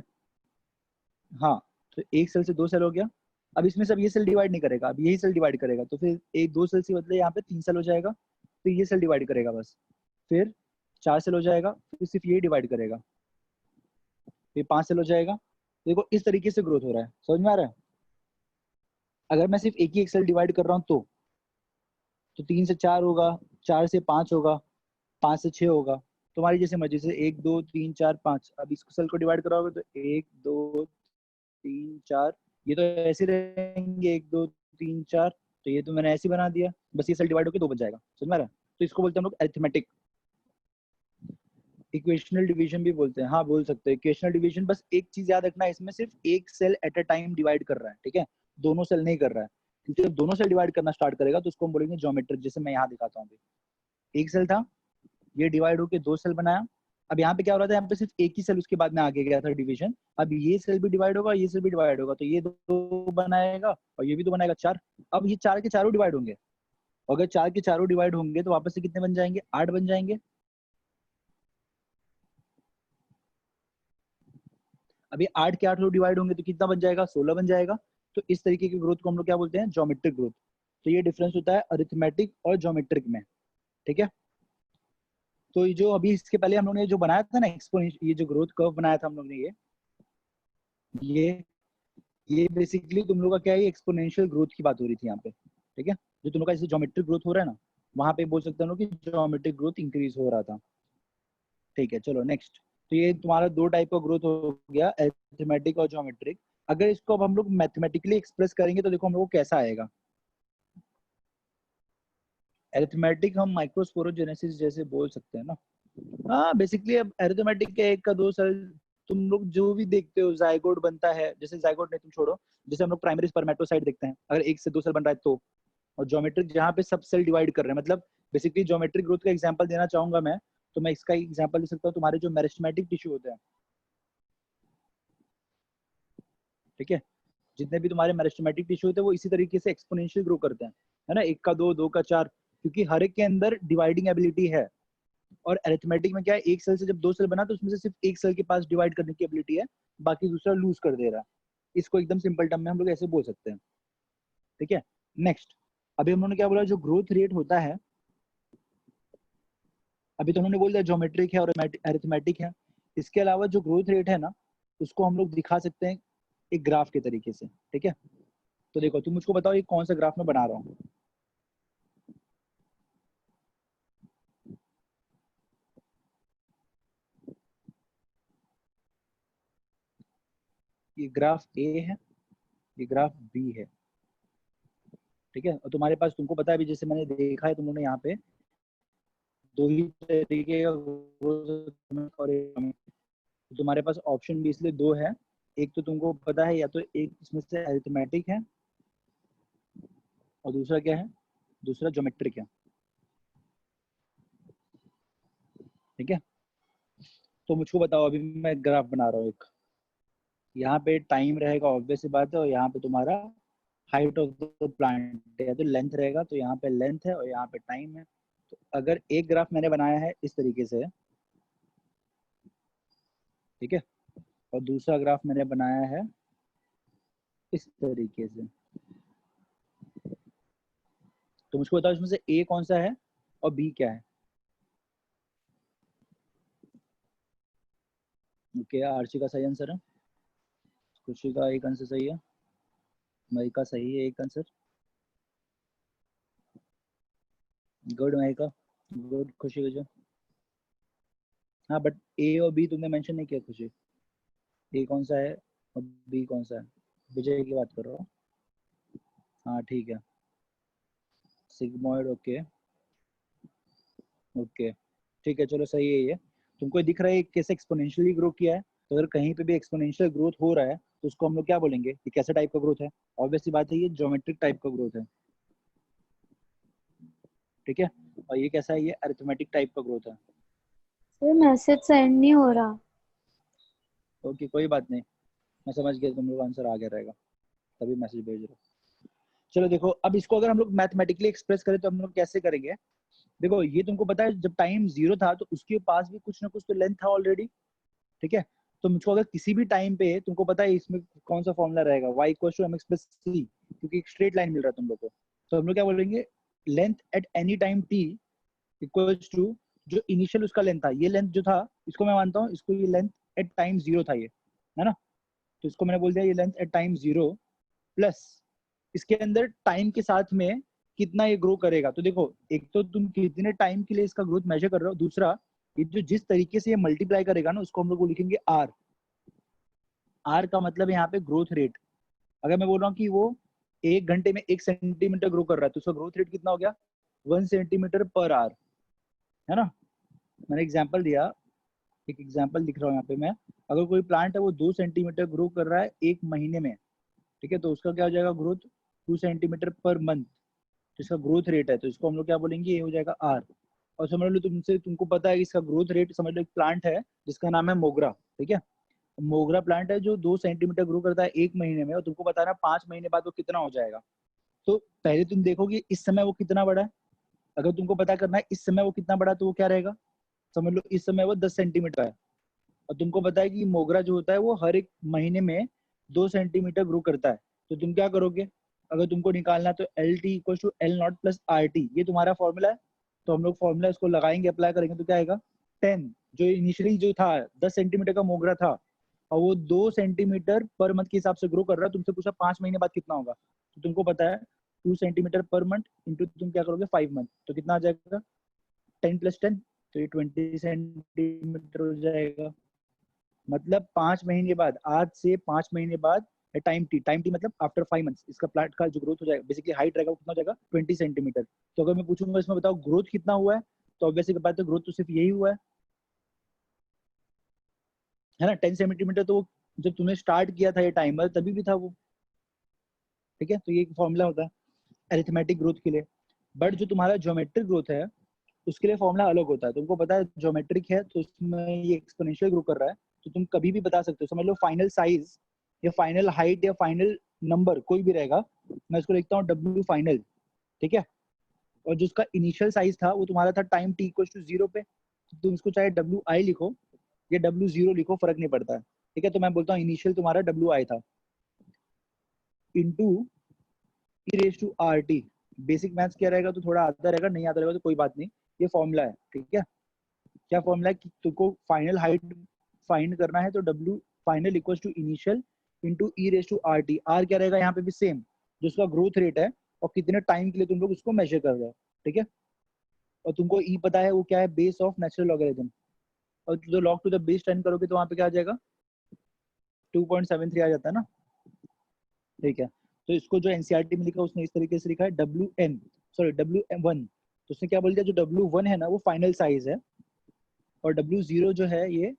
हाँ, तो एक सेल से दो सेल हो गया। अब इसमें सब ये सेल डिवाइड नहीं करेगा, अब यही सेल डिवाइड करेगा, तो फिर एक दो सेल से बदले यहाँ पे तीन सेल हो जाएगा, फिर ये सेल डिवाइड करेगा बस। फिर 4 सेल हो जाएगा, फिर सिर्फ ये डिवाइड करेगा, फिर 5 सेल हो जाएगा। देखो इस तरीके से ग्रोथ हो रहा है, समझ में आ रहा है? अगर मैं सिर्फ एक ही एक सेल डिवाइड कर रहा हूँ तो 3 से 4 होगा, 4 से 5 होगा, 5 से 6 होगा, तुम्हारी जैसे मर्जी से 1 2 3 4 5। अब इस सेल को डिवाइड कराओगे तो 1 2 3 4, ये तो ऐसे रहेंगे 1 2 3 4, तो ये तो मैंने ऐसे बना दिया, बस ये सेल डिवाइड होकर 2 बच जाएगा, समझ में आ रहा है? तो इसको बोलते हैं हम लोग अरिथमेटिक। इक्वेशनल डिवीजन भी बोलते हैं, हाँ बोल सकते हैं इक्वेशनल डिवीजन। बस एक चीज याद रखना है, इसमें सिर्फ एक cell at a time divide कर रहा है, ठीक है, दोनों सेल नहीं कर रहा है, क्योंकि जब दोनों सेल डिवाइड करना स्टार्ट करेगा तो उसको हम बोलेंगे ज्योमेट्रिक। जैसे मैं यहाँ दिखाता हूँ, एक सेल था, ये डिवाइड होके 2 सेल बनाया। अब यहाँ पे क्या हो रहा था, यहाँ पे सिर्फ एक ही सेल उसके बाद में आगे गया था डिवीजन। अब ये सेल भी डिवाइड होगा, ये सेल भी डिवाइड होगा, तो ये 2 बनाएगा और ये भी 2 बनाएगा, 4। अब ये 4 के चारों डिवाइड होंगे, अगर 4 के चारों डिवाइड होंगे तो वापस से कितने बन जाएंगे, 8 बन जाएंगे। अभी 8 के 8 लोग डिवाइड होंगे तो कितना बन जाएगा, 16 बन जाएगा। तो इस तरीके की ग्रोथ को हम लोग क्या बोलते हैं, ज्योमेट्रिक ग्रोथ। तो ये डिफरेंस होता है अरिथमेटिक और ज्योमेट्रिक में, ठीक है। तो ये जो अभी इसके पहले हम लोग ने जो बनाया था ना एक्सपोनेंशियल, ये जो ग्रोथ कर्व बनाया था हम लोग ने, ये ये बेसिकली तुम लोग का क्या है, एक्सपोनेंशियल ग्रोथ की बात हो रही थी यहाँ पे, ठीक है। जो तुम लोग का जैसे ज्योमेट्रिक ग्रोथ हो रहा है ना, वहां पे बोल सकते हो कि ज्योमेट्रिक ग्रोथ इंक्रीज हो रहा था, ठीक है। चलो नेक्स्ट। तो ये तुम्हारा 2 टाइप का ग्रोथ हो गया, अरिथमेटिक और ज्योमेट्रिक। अगर इसको अब हम लोग मैथमेटिकली एक्सप्रेस करेंगे तो देखो हम लोग को कैसा आएगा। अरिथमेटिक हम माइक्रोस्पोरोजेनेसिस जैसे बोल सकते हैं ना। हाँ बेसिकली अब अरिथमेटिक के 1 का 2 सेल, तुम लोग जो भी देखते हो जाइगोट बनता है, जैसे जाइगोट नहीं तुम छोड़ो, जैसे हम लोग प्राइमरी स्पर्मेटोसाइट देखते हैं, अगर 1 से 2 सेल बन रहा है तो। और ज्योमेट्रिक जहाँ पे सब सेल डिवाइड कर रहे हैं, मतलब बेसिकली ज्योमेट्रिक ग्रोथ का एग्जांपल देना चाहूंगा मैं, तो मैं इसका एग्जांपल दे सकता हूँ, तुम्हारे जो मेरिस्टेमेटिक टिश्यू होते हैं, ठीक है, जितने भी तुम्हारे मेरिस्टेमेटिक टिश्यू होते हैं वो इसी तरीके से एक्सपोनेंशियल ग्रो करते हैं, है ना, 1 का 2, 2 का 4, क्योंकि हर एक के अंदर डिवाइडिंग एबिलिटी है। और अरिथमेटिक में क्या है, एक सेल से जब 2 सेल बना तो उसमें से सिर्फ एक सेल के पास डिवाइड करने की एबिलिटी है, बाकी दूसरा लूज कर दे रहा है। इसको एकदम सिंपल टर्म में हम लोग ऐसे बोल सकते हैं, ठीक है। नेक्स्ट, अभी हम लोगों ने क्या बोला, जो ग्रोथ रेट होता है, अभी तो उन्होंने बोल दिया ज्योमेट्रिक है और अरिथमेटिक है। इसके अलावा जो ग्रोथ रेट है ना, उसको हम लोग दिखा सकते हैं एक ग्राफ के तरीके से, ठीक है। तो देखो तुम मुझको बताओ ये कौन सा ग्राफ मैं बना रहा हूँ। ये ग्राफ ए है, ये ग्राफ बी है, ठीक है। और तुम्हारे पास, तुमको पता है अभी जैसे मैंने देखा है तुम लोगों ने यहाँ पे 2 ही तरीके का growth और तुम्हारे पास ऑप्शन भी इसलिए 2 है। एक तो तुमको पता है, या तो एक इसमें से अरिथमेटिक है और दूसरा क्या है, दूसरा ज्योमेट्रिक है, ठीक है। तो मुझको बताओ, अभी मैं ग्राफ बना रहा हूँ एक, यहाँ पे टाइम रहेगा ऑब्वियस सी बात है, और यहाँ पे तुम्हारा हाइट ऑफ द प्लांट है, तो लेंथ रहेगा, तो यहाँ पे लेंथ है और यहाँ पे टाइम है। तो अगर एक ग्राफ मैंने बनाया है इस तरीके से, ठीक है, और दूसरा ग्राफ मैंने बनाया है इस तरीके से, तो मुझको बताओ इसमें से ए कौन सा है और बी क्या है। ओके, आर्ची का सही आंसर है, खुशी का एक आंसर सही है, मई का सही है एक आंसर, गुड मई का, गुड खुशी का। हाँ बट ए और बी तुमने मेंशन नहीं किया खुशी, ए कौन सा है और बी कौन सा है। विजय की बात कर रहा हूँ, हाँ ठीक है, सिग्मॉइड, ओके ओके, ठीक है, चलो सही है ये। तुमको दिख रहा है कैसे एक्सपोनेंशियली ग्रो किया है, तो अगर कहीं पे भी एक्सपोनेंशियल ग्रोथ हो रहा है तो उसको हम लोग क्या बोलेंगे, ये कैसे टाइप का ग्रोथ है। ऑब्वियसली बात है ये ज्योमेट्रिक टाइप का ग्रोथ है, ठीक है। और ये कैसा है, ये अरिथमेटिक टाइप का ग्रोथ है। सर मैसेज सेंड नहीं हो रहा। ओके कोई बात नहीं, मैं समझ गया तुम लोग आंसर आ गया रहेगा, तभी मैसेज भेज रहा हूँ। चलो देखो, अब इसको अगर हम लोग मैथमेटिकली एक्सप्रेस करें तो हम लोग कैसे करेंगे। देखो ये तुमको पता है जब टाइम 0 था तो उसके पास भी कुछ ना कुछ तो लेंथ था ऑलरेडी, ठीक है। तो मुझको अगर किसी भी टाइम पे, तुमको पता है इसमें कौन सा फॉर्मूला रहेगा, y equal to mx plus c, क्योंकि एक स्ट्रेट लाइन मिल रहा है तुम लोग को। तो हम लोग क्या बोलेंगे, length at any time t equals to जो इनिशियल उसका लेंथ था, ये लेंथ जो था इसको मैं मानता हूँ, इसको ये लेंथ एट टाइम 0 था ये, है ना। तो इसको मैंने बोल दिया ये लेंथ एट टाइम 0 प्लस इसके अंदर टाइम के साथ में कितना ये ग्रो करेगा। तो देखो एक तो तुम कितने टाइम के लिए इसका ग्रोथ मेजर कर रहे हो, दूसरा ये जो जिस तरीके से ये मल्टीप्लाई करेगा ना उसको हम लोग लिखेंगे आर। आर का मतलब यहाँ पे ग्रोथ रेट। अगर मैं बोल रहा हूँ कि वो 1 घंटे में 1 सेंटीमीटर ग्रो कर रहा है तो उसका ग्रोथ रेट कितना हो गया, 1 सेंटीमीटर पर आवर, है ना। मैंने एग्जाम्पल दिया, एक एग्जाम्पल लिख रहा हूँ यहाँ पे मैं। अगर कोई प्लांट है वो 2 सेंटीमीटर ग्रो कर रहा है 1 महीने में, ठीक है, तो उसका क्या हो जाएगा ग्रोथ, 2 सेंटीमीटर पर मंथ, तो इसका ग्रोथ रेट है, तो इसको हम लोग क्या बोलेंगे, ये हो जाएगा आर। और समझ लो तुमको पता है इसका ग्रोथ रेट, समझ लो एक प्लांट है जिसका नाम है मोगरा, ठीक है। मोगरा प्लांट है जो 2 सेंटीमीटर ग्रो करता है 1 महीने में, और तुमको पता है ना 5 महीने बाद वो कितना हो जाएगा। तो पहले तुम देखोगे इस समय वो कितना बड़ा है। अगर तुमको पता करना है इस समय वो कितना बड़ा है तो वो क्या रहेगा, समझ लो इस समय वो 10 सेंटीमीटर है। और तुमको पता है कि मोगरा जो होता है वो हर एक महीने में 2 सेंटीमीटर ग्रो करता है। तो तुम क्या करोगे, अगर तुमको निकालना है तो L T equal to L not plus R T, ये तुम्हारा फॉर्मूला है। तो हम लोग फॉर्मूला इसको लगाएंगे, अप्लाई करेंगे, तो क्या आएगा 10, जो इनिशियली जो था 10 सेंटीमीटर का मोगरा था और वो 2 सेंटीमीटर पर मंथ के हिसाब से ग्रो कर रहा है। तुमसे पूछा 5 महीने बाद कितना होगा, तो तुमको पता है 2 सेंटीमीटर पर मंथ इंटू तुम क्या करोगे 5 मंथ, तो कितना आ जाएगा 10 + 10, तो ये 20 सेंटीमीटर हो जाएगा। मतलब 5 महीने बाद, आज से 5 महीने बाद टाइम टी मतलब आफ्टर 5 मंथ्स इसका प्लांट का जो ग्रोथ हो जाएगा, बेसिकली हाइट रहेगा वो कितना हो जाएगा 20 सेंटीमीटर। तो अगर मैं पूछूंगा इसमें बताओ ग्रोथ कितना हुआ है, तो ऑब्वियसली बात है ग्रोथ तो सिर्फ यही हुआ है ना 10 सेंटीमीटर। तो जब तुमने स्टार्ट किया था ये टाइमर तभी भी था वो, ठीक है। तो ये एक फॉर्मूला होता है अरिथमेटिक ग्रोथ के लिए। बट जो तुम्हारा ज्योमेट्रिक ग्रोथ है उसके लिए फॉर्मूला अलग होता है। तुमको पता है ज्योमेट्रिक है तो उसमें ये एक्सपोनेंशियल ग्रो कर रहा है, तो तुम कभी भी बता सकते हो, समझ लो फाइनल साइज या फाइनल हाइट या फाइनल नंबर कोई भी रहेगा, मैं इसको लिखता हूँ डब्ल्यू फाइनल, ठीक है। और जो उसका इनिशियल साइज था वो तुम्हारा था टाइम टी इक्वल टू 0 पे, तो तुम इसको चाहे डब्ल्यू आई लिखो या डब्ल्यू 0 लिखो, फर्क नहीं पड़ता है, ठीक है। तो मैं बोलता हूँ इनिशियल तुम्हारा डब्ल्यू आई था into E raise to R T. Basic maths क्या रहेगा तो थोड़ा आता रहेगा, नहीं आता रहेगा तो कोई बात नहीं, ये फॉर्मूला है, ठीक है। क्या फॉर्मूला है कि तुमको फाइनल हाइट फाइंड करना है, तो W final equal to initial into E raise to R T. R क्या रहेगा यहाँ पे भी सेम, जो उसका ग्रोथ रेट है और कितने टाइम के लिए तुम लोग उसको मेजर कर रहे हो, ठीक है। और तुमको ई पता है वो क्या है, बेस ऑफ नेचुरल लॉगरिथम, और जो लॉग टू द बेस 10 करोगे तो वहाँ पे क्या आ जाएगा 2.73 आ जाता है ना, ठीक है। तो इसको जो एनसीईआरटी में लिखा उसने इस तरीके से लिखा है डब्ल्यू वन। तो उसने क्या बोल दिया, जो डब्ल्यू 1 है ना वो फाइनल साइज है, और डब्ल्यू 0 जो है ये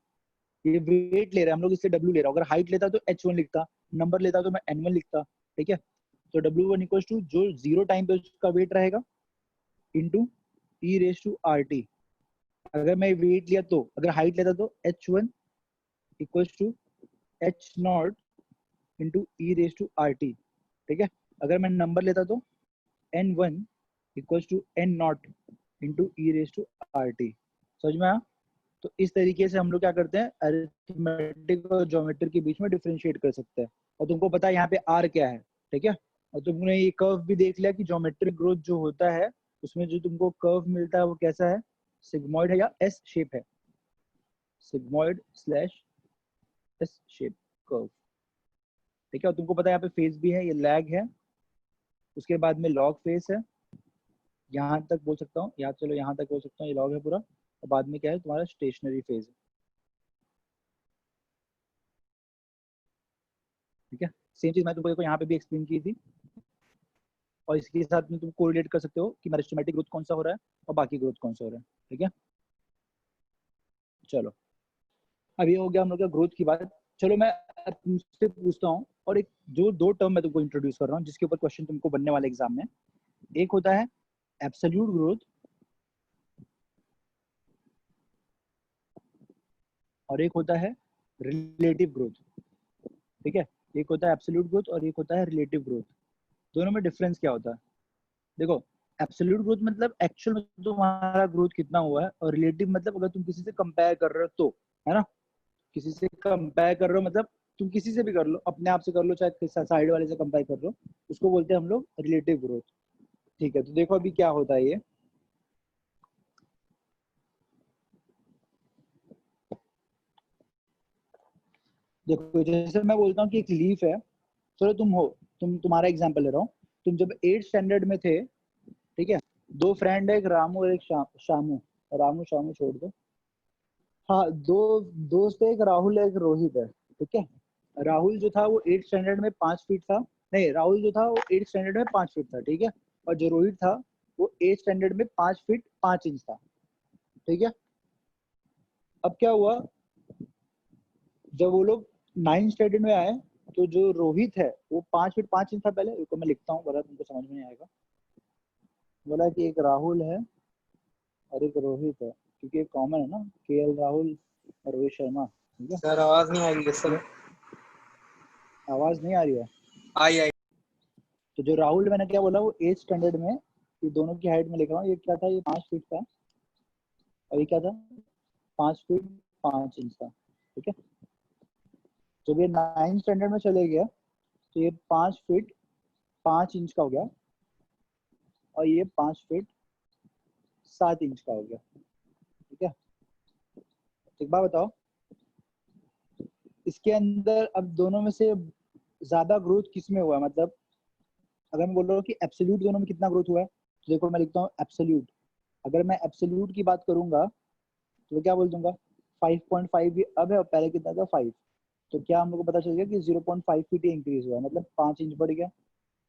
वेट ले रहा है, हम लोग इससे डब्ल्यू ले रहा हूँ। अगर हाइट लेता तो H1 लिखता, नंबर लेता तो मैं N1 लिखता, ठीक है। तो डब्ल्यू 1 इक्वल टू जो 0 टाइम पे उसका वेट रहेगा into E raise to R T. अगर मैं वेट लिया तो, अगर हाइट लेता तो H1 equal to H0 into E raise to R T, ठीक है। अगर मैं नंबर लेता तो N1 equal to N0 into E raise to R T. समझ में आया। तो इस तरीके से हम लोग क्या करते हैं, अरिथमेटिक और ज्योमेट्री के बीच में डिफरेंशिएट कर सकते हैं। और तुमको पता है यहाँ पे आर क्या है, ठीक है। और तुमने ये कर्व भी देख लिया कि ज्योमेट्रिक ग्रोथ जो होता है उसमें जो तुमको कर्व मिलता है वो कैसा है, सिग्मॉइड है या एस शेप है, sigmoid slash S shape curve, ठीक है। और तुमको पता है यहाँ पे फेस भी है, ये लैग है, उसके बाद में लॉग फेस है, यहाँ तक बोल सकता हूँ, यहाँ चलो यहाँ तक बोल सकता हूँ ये लॉग है पूरा, और बाद में क्या है तुम्हारा स्टेशनरी फेज है, ठीक है। सेम चीज मैं तुमको देखो यहाँ पे भी एक्सप्लेन की थी, और इसके साथ में तुम कोरिलेट कर सकते हो कि मेरिस्टेमेटिक ग्रोथ कौन सा हो रहा है और बाकी ग्रोथ कौन सा हो रहा है, ठीक है। चलो अब ये हो गया हम लोग का ग्रोथ की बात। चलो मैं तुमसे पूछता हूँ, और एक जो दो टर्म मैं तुमको इंट्रोड्यूस कर रहा हूँ जिसके ऊपर क्वेश्चन तुमको बनने वाले एग्जाम में। एक होता है एब्सोल्यूट ग्रोथ और एक होता है रिलेटिव ग्रोथ, ठीक है। एक होता है एब्सोल्यूट ग्रोथ और एक होता है रिलेटिव ग्रोथ। दोनों में डिफरेंस क्या होता है, देखो एब्सोल्यूट ग्रोथ मतलब एक्चुअल में तुम्हारा ग्रोथ कितना हुआ है, और रिलेटिव मतलब अगर तुम किसी से कंपेयर कर रहे हो तो, है ना। किसी से कंपेयर कर रहे हो मतलब तुम किसी से भी कर लो, अपने आप से कर लो चाहे साइड वाले से कंपेयर कर लो, उसको बोलते हैं हम लोग रिलेटिव ग्रोथ, ठीक है। तो देखो अभी क्या होता है ये, देखो जैसे मैं बोलता हूँ कि एक लीफ है, चलो तुम्हारा एग्जांपल ले रहा हूँ। तुम जब 8th स्टैंडर्ड में थे, ठीक है, दो फ्रेंड है, एक रामू और एक शामू। रामू शामू छोड़ दो। हाँ, दो दोस्त है, एक राहुल है, एक रोहित है, ठीक है। राहुल जो था वो 8th स्टैंडर्ड में 5 फीट था। नहीं, राहुल जो था वो 8th स्टैंडर्ड में 5 फीट था, ठीक है। और जो रोहित था वो 8th स्टैंडर्ड में 5 फीट 5 इंच था, ठीक है। अब क्या हुआ, जब वो लोग 9th स्टैंडर्ड में आए, तो जो रोहित है वो 5 फीट 5 इंच था पहले। रुको मैं लिखता हूँ, बड़ा तुमको समझ में नहीं आएगा। बोला कि एक राहुल है और एक रोहित है, क्योंकि एक कॉमन है ना, केएल राहुल और रोहित शर्मा, ठीक है। सर आवाज नहीं आ रही है सर। आवाज नहीं आ रही है? आई। तो जो राहुल, मैंने क्या बोला, वो 8th स्टैंडर्ड में, ये दोनों की हाइट में लिख रहा हूँ, ये क्या था, ये 5 फीट था, और ये क्या था, 5 फीट 5 इंच था, ठीक है। जब ये 9th स्टैंडर्ड में चले गया, तो ये 5 फीट 5 इंच का हो गया, और ये 5 फीट 7 इंच का हो गया, ठीक है। एक बात बताओ, इसके अंदर अब दोनों में से ज्यादा ग्रोथ किस में हुआ है? मतलब अगर मैं बोल रहा हूँ कि एब्सोल्यूट दोनों में कितना ग्रोथ हुआ है, तो देखो मैं लिखता हूँ एब्सोल्यूट। अगर मैं एब्सोल्यूट की बात करूंगा तो क्या बोल दूंगा, 5.5 ये अब है, और पहले कितना था, 5। तो क्या हम लोग को पता चल गया कि 0.5 फीट इंक्रीज हुआ है, मतलब 5 इंच बढ़ गया।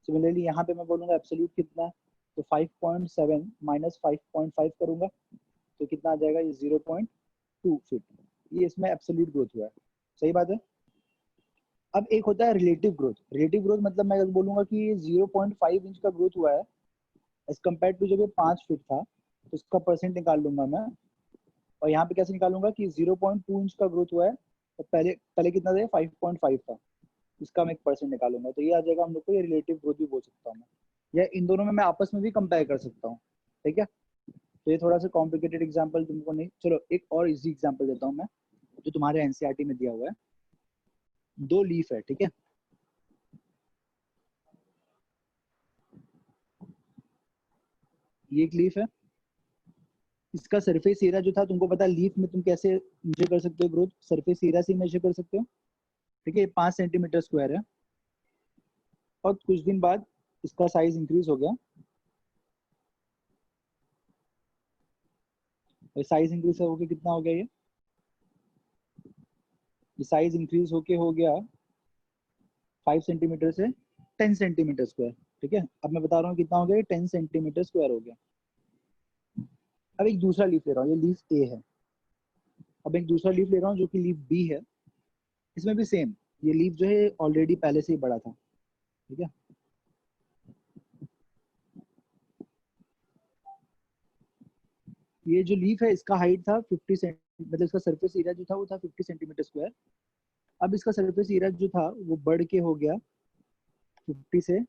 सिमिलरली यहाँ पे मैं बोलूंगा एब्सोल्यूट कितना है, तो 5.7 माइनस 5.5 करूंगा, तो कितना आ जाएगा, ये 0.2 फीट। ये इसमें एब्सोल्यूट ग्रोथ हुआ है, सही बात है। अब एक होता है रिलेटिव ग्रोथ। रिलेटिव ग्रोथ मतलब मैं बोलूंगा कि 0.5 इंच का ग्रोथ हुआ है एज कम्पेयर टू जब ये 5 फीट था, तो इसका परसेंट निकाल लूंगा मैं। और यहाँ पे कैसे निकालूंगा कि 0.2 इंच का ग्रोथ हुआ है, तो पहले पहले कितना था, 5.5 था, इसका मैं एक परसेंट निकालूंगा, तो ये आ जाएगा हम लोग को, ये रिलेटिव ग्रोथ भी बोल सकता हूँ मैं, या इन दोनों में मैं आपस में भी कंपेयर कर सकता हूँ, ठीक है। तो ये थोड़ा सा कॉम्प्लिकेटेड एग्जाम्पल तुमको नहीं, चलो एक और इजी एग्जाम्पल देता हूँ मैं, जो तुम्हारे एनसीईआरटी में दिया हुआ है। दो लीफ है, ठीक है, ये एक लीफ है, इसका सरफेस एरिया जो था, तुमको पता है लीफ में तुम कैसे मेजर कर सकते हो ग्रोथ, सरफेस एरिया से मेजर कर सकते हो, ठीक है। 5 सेंटीमीटर स्क्वायर है, और कुछ दिन बाद इसका साइज इंक्रीज हो गया, और साइज इंक्रीज होके कितना हो गया, ये साइज इंक्रीज होके हो गया 5 सेंटीमीटर से 10 सेंटीमीटर स्क्वायर, ठीक है। अब मैं बता रहा हूँ कितना हो गया, 10 सेंटीमीटर स्क्वायर हो गया। अब एक दूसरा लीफ ले रहा हूँ, ये लीफ ए है। अब एक दूसरा लीफ ले रहा हूँ जो कि लीफ बी है, इसमें भी सेम, ये लीफ जो है ऑलरेडी पहले से ही बड़ा था, ठीक है। ये जो लीफ है इसका हाइट था 50 सेंट, मतलब इसका सरफेस एरिया जो था वो था 50 सेंटीमीटर स्क्वायर। अब इसका सरफेस एरिया जो था वो बढ़ के हो गया 50 से,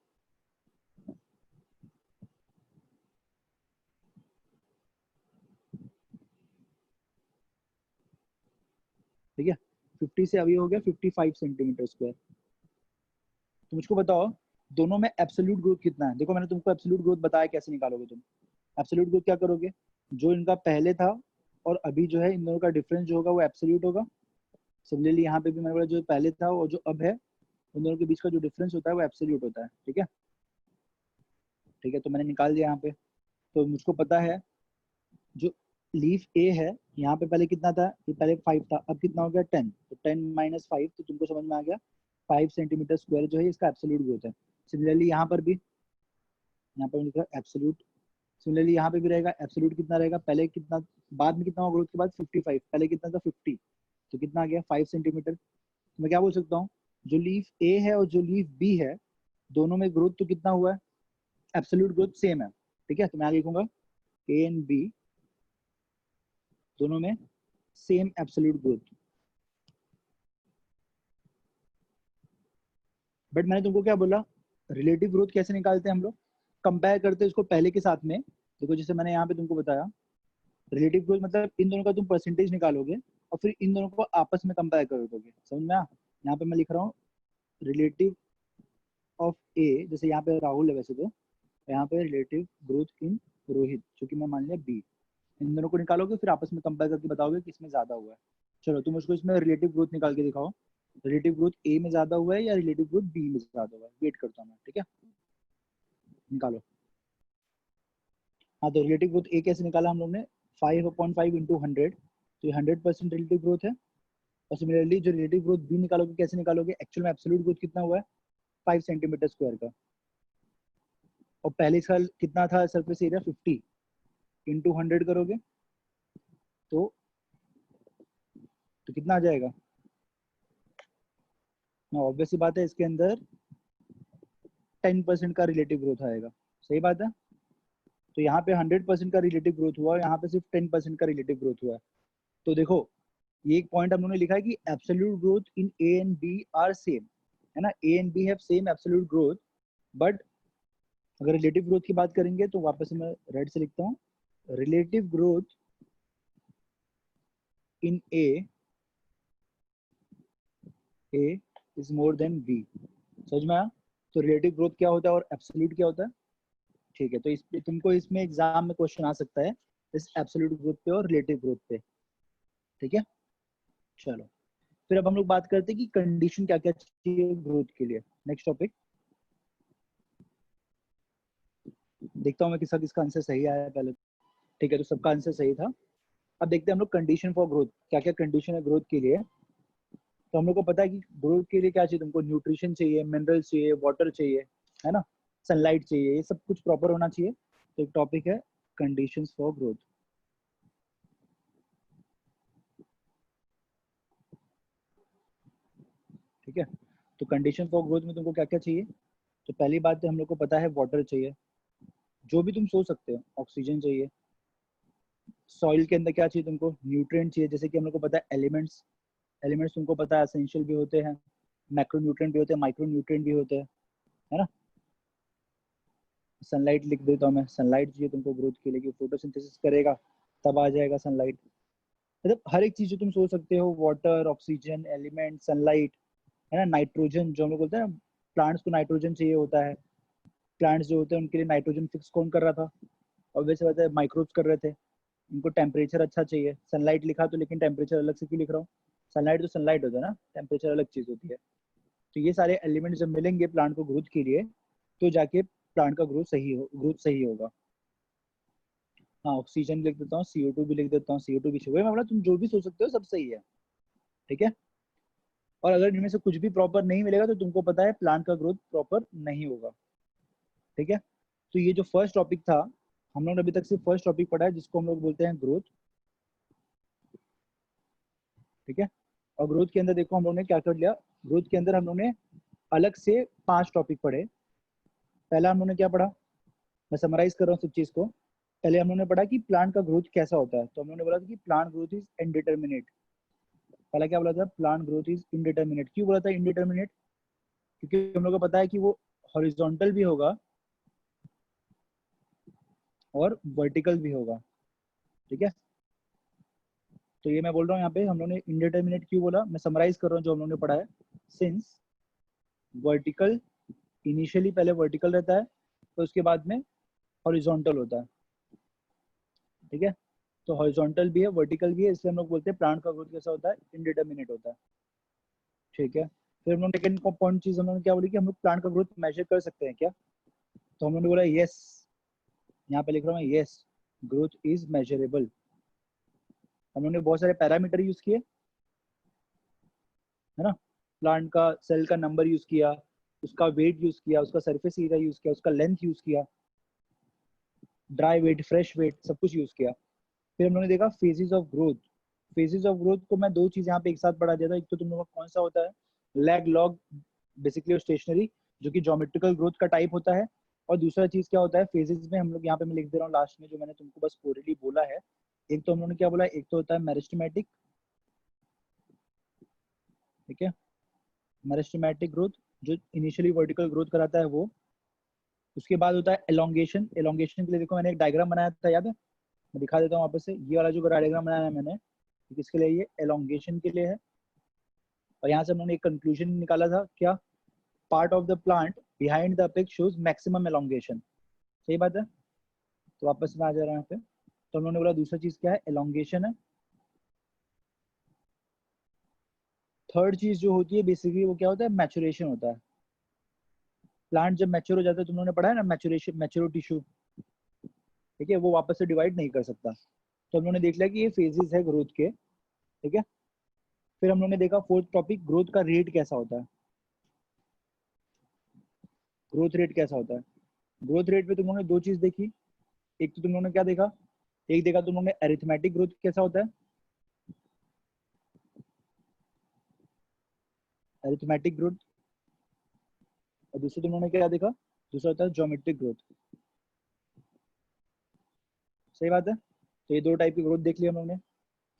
ठीक है, 50 से अभी हो गया 55 सेंटीमीटर स्क्वायर। तो मुझको बताओ, दोनों में एब्सोल्यूट ग्रोथ कितना है? देखो मैंने तुमको एब्सोल्यूट ग्रोथ बताया, कैसे निकालोगे तुम। एब्सोल्यूट ग्रोथ क्या करोगे, जो इनका पहले था और अभी जो है, इन दोनों का डिफरेंस जो होगा वो एब्सोल्यूट होगा। सिमिलरली यहाँ पे भी मैंने बोला, जो पहले था और जो अब है, उन दोनों के बीच का जो डिफरेंस होता है वो एब्सोल्यूट होता है, ठीक है। ठीक है, तो मैंने निकाल दिया यहाँ पे। तो मुझको पता है, जो लीफ ए है, यहाँ पे पहले कितना था, ये पहले 5 था, अब कितना हो गया 10, तो 10 - 5, तो तुमको समझ में आ गया 5 सेंटीमीटर स्क्वायर जो है इसका एब्सोल्यूट ग्रोथ है। सिमिलरली यहाँ पर भी, यहाँ पर लिखा एब्सोल्यूट, सिमिलरली यहाँ पे भी रहेगा एब्सोल्यूट, कितना रहेगा, पहले कितना, बाद में कितना हुआ ग्रोथ के बाद, 55, पहले कितना था 50, तो कितना आ गया 5 सेंटीमीटर। तो मैं क्या बोल सकता हूँ, जो लीफ ए है और जो लीफ बी है, दोनों में ग्रोथ तो कितना हुआ है, एब्सोल्यूट ग्रोथ सेम है, ठीक है। तो मैं आगे लिखूंगा ए एंड बी, दोनों में सेम एब्सोल्यूट ग्रोथ। बट मैंने तुमको क्या बोला, रिलेटिव ग्रोथ कैसे निकालते हैं हम लोग, कंपेयर करते हैं उसको पहले के साथ में। देखो जैसे मैंने यहाँ पे तुमको बताया, रिलेटिव ग्रोथ मतलब इन दोनों का तुम परसेंटेज निकालोगे और फिर इन दोनों को आपस में कंपेयर कर दोगे, समझ में आया। यहाँ पे मैं लिख रहा हूँ रिलेटिव ऑफ ए, जैसे यहाँ पे राहुल है वैसे तो, यहाँ पे रिलेटिव ग्रोथ इन रोहित, जो कि मैं मान लिया बी। इन दोनों को निकालोगे, फिर आपस में कंपेयर करके बताओगे किसमें ज्यादा हुआ है। चलो तुम उसको इसमें रिलेटिव ग्रोथ निकाल के दिखाओ। रिलेटिव ग्रोथ ए में ज्यादा हुआ है या रिलेटिव ग्रोथ बी में ज्यादा हुआ है, वेट करता हूँ मैं, ठीक है, निकालो। हाँ, तो रिलेटिव ग्रोथ ए कैसे निकाला हम लोग ने, 5/5 इंटू 100, तो ये 100% रिलेटिव ग्रोथ है। और सिमिलरली जो रिलेटिव ग्रोथ बी निकालोगे, कैसे निकालोगे, एक्चुअल में एब्सोल्यूट ग्रोथ कितना हुआ है, 5 सेंटीमीटर स्क्वायर का, और पहले साल कितना था सरफेस एरिया, 50, इंटू 100 करोगे तो कितना आ जाएगा। ना ऑब्वियस सी बात है, इसके अंदर 10% का रिलेटिव ग्रोथ आएगा, सही बात है। तो यहाँ पे 100% का रिलेटिव ग्रोथ हुआ, यहाँ पे सिर्फ 10% का रिलेटिव ग्रोथ हुआ है। तो देखो, ये एक पॉइंट हम लोगों ने लिखा है कि absolute growth in A and B are same, है ना, A and B have same absolute growth, but अगर रिलेटिव ग्रोथ की बात करेंगे तो वापस से मैं रेड से लिखता हूँ, relative growth in A is more than B. समझ में आया। तो रिलेटिव ग्रोथ क्या होता है और एब्सोल्यूट क्या होता है, ठीक है। तो इस तुमको इसमें एग्जाम में क्वेश्चन आ सकता है इस एब्सोल्यूट ग्रोथ पे और रिलेटिव ग्रोथ पे, ठीक है। चलो, फिर अब हम लोग बात करते हैं कि कंडीशन क्या क्या चाहिए ग्रोथ के लिए। नेक्स्ट टॉपिक देखता हूँ मैं किसका किसका आंसर सही आया पहले, ठीक है, तो सबका आंसर सही था। अब देखते हैं हम लोग कंडीशन फॉर ग्रोथ, क्या क्या कंडीशन है ग्रोथ के लिए। तो हम लोग को पता है कि ग्रोथ के लिए क्या चाहिए, तुमको न्यूट्रिशन चाहिए, मिनरल्स चाहिए, वाटर चाहिए, है ना, सनलाइट चाहिए, ये सब कुछ प्रॉपर होना चाहिए। तो एक टॉपिक है कंडीशंस फॉर ग्रोथ, ठीक है। तो कंडीशन फॉर ग्रोथ में तुमको क्या क्या चाहिए, तो पहली बात तो हम लोग को पता है वाटर चाहिए, जो भी तुम सोच सकते हो, ऑक्सीजन चाहिए। सॉइल के अंदर क्या चाहिए तुमको, न्यूट्रिएंट चाहिए, जैसे कि हम लोग को पता है एलिमेंट्स, एलिमेंट्स तुमको पता है एसेंशियल भी होते हैं, मैक्रो न्यूट्रिएंट भी होते हैं, माइक्रो न्यूट्रिएंट भी होते हैं, है ना। सनलाइट लिख देता हूँ मैं, सनलाइट चाहिए तुमको ग्रोथ के लिए, कि फोटोसिंथेसिस करेगा तब आ जाएगा सनलाइट। मतलब हर एक चीज जो तुम सोच सकते हो, वाटर, ऑक्सीजन, एलिमेंट, सनलाइट, है ना, नाइट्रोजन, जो हम लोग बोलते हैं ना, प्लांट्स को नाइट्रोजन चाहिए होता है, प्लांट्स जो होते हैं उनके लिए नाइट्रोजन फिक्स कौन कर रहा था, ऑब्वियसली बात है माइक्रोब्स कर रहे थे। इनको टेम्परेचर अच्छा चाहिए, सनलाइट लिखा तो लेकिन टेम्परेचर अलग से क्यों लिख रहा हूँ, सनलाइट तो सनलाइट होता है ना, टेम्परेचर अलग चीज होती है। तो ये सारे एलिमेंट्स जब मिलेंगे प्लांट को ग्रोथ के लिए, तो जाके प्लांट का ग्रोथ सही होगा। हाँ, ऑक्सीजन लिख देता हूँ, CO2 भी लिख देता हूँ, CO2 भी चाहिए, मैं बोला तुम जो भी सोच सकते हो सब सही है, ठीक है। और अगर इनमें से कुछ भी प्रॉपर नहीं मिलेगा तो तुमको पता है प्लांट का ग्रोथ प्रॉपर नहीं होगा, ठीक है। तो ये जो फर्स्ट टॉपिक था, हम लोग ने अभी तक सिर्फ फर्स्ट टॉपिक पढ़ा है जिसको हम लोग बोलते हैं ग्रोथ, ठीक है। और ग्रोथ के अंदर देखो हम लोग ने क्या कर लिया, ग्रोथ के अंदर हम लोग ने अलग से 5 टॉपिक पढ़े। पहला हम लोग ने क्या पढ़ा, मैं समराइज कर रहा हूँ सब चीज को। पहले हम लोग ने पढ़ा कि प्लांट का ग्रोथ कैसा होता है, तो हम लोग ने बोला था कि प्लांट ग्रोथ इज इनडिटर्मिनेट। पहला क्या बोला था, प्लांट ग्रोथ इज इनडिटर्मिनेट। क्यों बोला था इनडिटर्मिनेट, क्योंकि हम लोग को पता है कि वो हॉरिजॉन्टल भी होगा और वर्टिकल भी होगा, ठीक है। तो ये मैं बोल रहा हूँ यहाँ पे हम लोग ने इनडिटर्मिनेट क्यों बोला, मैं समराइज कर रहा हूँ जो हम लोग ने पढ़ा है। सिंस वर्टिकल, इनिशियली पहले वर्टिकल रहता है, तो उसके बाद में हॉरिजॉन्टल होता है, ठीक है। तो हॉरिजॉन्टल भी है, वर्टिकल भी है, इसलिए हम लोग बोलते हैं प्लांट का ग्रोथ कैसा होता है, इनडिटर्मिनेट होता है, ठीक है। फिर हम लोग सेकंड पॉइंट चीज हम लोग ने क्या बोली कि हम लोग प्लांट का ग्रोथ मेजर कर सकते हैं क्या, तो हम लोग ने बोला यस, यहाँ पे लिख रहा हूँ मैं, यस ग्रोथ इज मेजरेबल। हम लोग ने बहुत सारे पैरामीटर यूज किए, है ना, प्लांट का सेल का नंबर यूज किया, उसका वेट यूज किया, उसका सरफेस एरिया यूज किया, उसका लेंथ यूज किया, ड्राई वेट, फ्रेश वेट, सब कुछ यूज किया। फिर हम लोगों ने देखा phases of growth. Phases of growth को मैं 2 चीज यहाँ पे एक साथ पढ़ा दिया था, एक तो तुम लोगों का कौन सा होता है, लैग लॉग, बेसिकली स्टेशनरी, जो कि ज्योमेट्रिकल ग्रोथ का टाइप होता है। और दूसरा चीज क्या होता है फेजेस में, हम लोग यहाँ पे मैं लिख दे रहा हूँ लास्ट में, जो मैंने तुमको बस ओरली बोला है। एक तो हम लोगों ने क्या बोला, एक तो होता है मेरिस्टेमेटिक, ठीक है, मेरिस्टेमेटिक ग्रोथ, जो इनिशियली वर्टिकल ग्रोथ कराता है वो। उसके बाद होता है एलोंगेशन। एलोंगेशन के लिए देखो मैंने एक डायग्राम बनाया था, याद है, मैं दिखा देता हूँ वापस से, ये वाला जो डायग्राम बनाया है मैंने, किसके लिए, ये एलोंगेशन के लिए है। और यहाँ से हम लोगों ने एक कंक्लूजन निकाला था क्या, part of the plant behind the apex shows maximum elongation, सही बात है। तो वापस में आ जा रहा है यहाँ पे, तो हम लोगों ने बोला दूसरा चीज क्या है, एलोंगेशन है। थर्ड चीज जो होती है बेसिकली वो क्या होता है, मैचुरेशन होता है। प्लांट जब मैच्योर हो जाता है, तुम लोगों ने पढ़ा है ना, मैचुरेशन, मैच्योर टिश्यू, ठीक है, वो वापस से डिवाइड नहीं कर सकता। तो हम लोगों ने देख लिया कि ये फेजेस है ग्रोथ के, ठीक है। फिर हम लोगों ने देखा फोर्थ टॉपिक, ग्रोथ का रेट कैसा होता है। ग्रोथ रेट कैसा होता है, ग्रोथ रेट में तुम लोगों ने दो चीज देखी। एक तो तुम लोगों ने क्या देखा, एक देखा तुम लोगों ने अरिथमेटिक ग्रोथ कैसा होता है, अरिथमेटिक ग्रोथ। और दूसरा तुम लोगों ने क्या देखा, दूसरा होता है ज्योमेट्रिक ग्रोथ। सही बात है। तो ये दो टाइप की ग्रोथ देख लिया हम लोगों ने।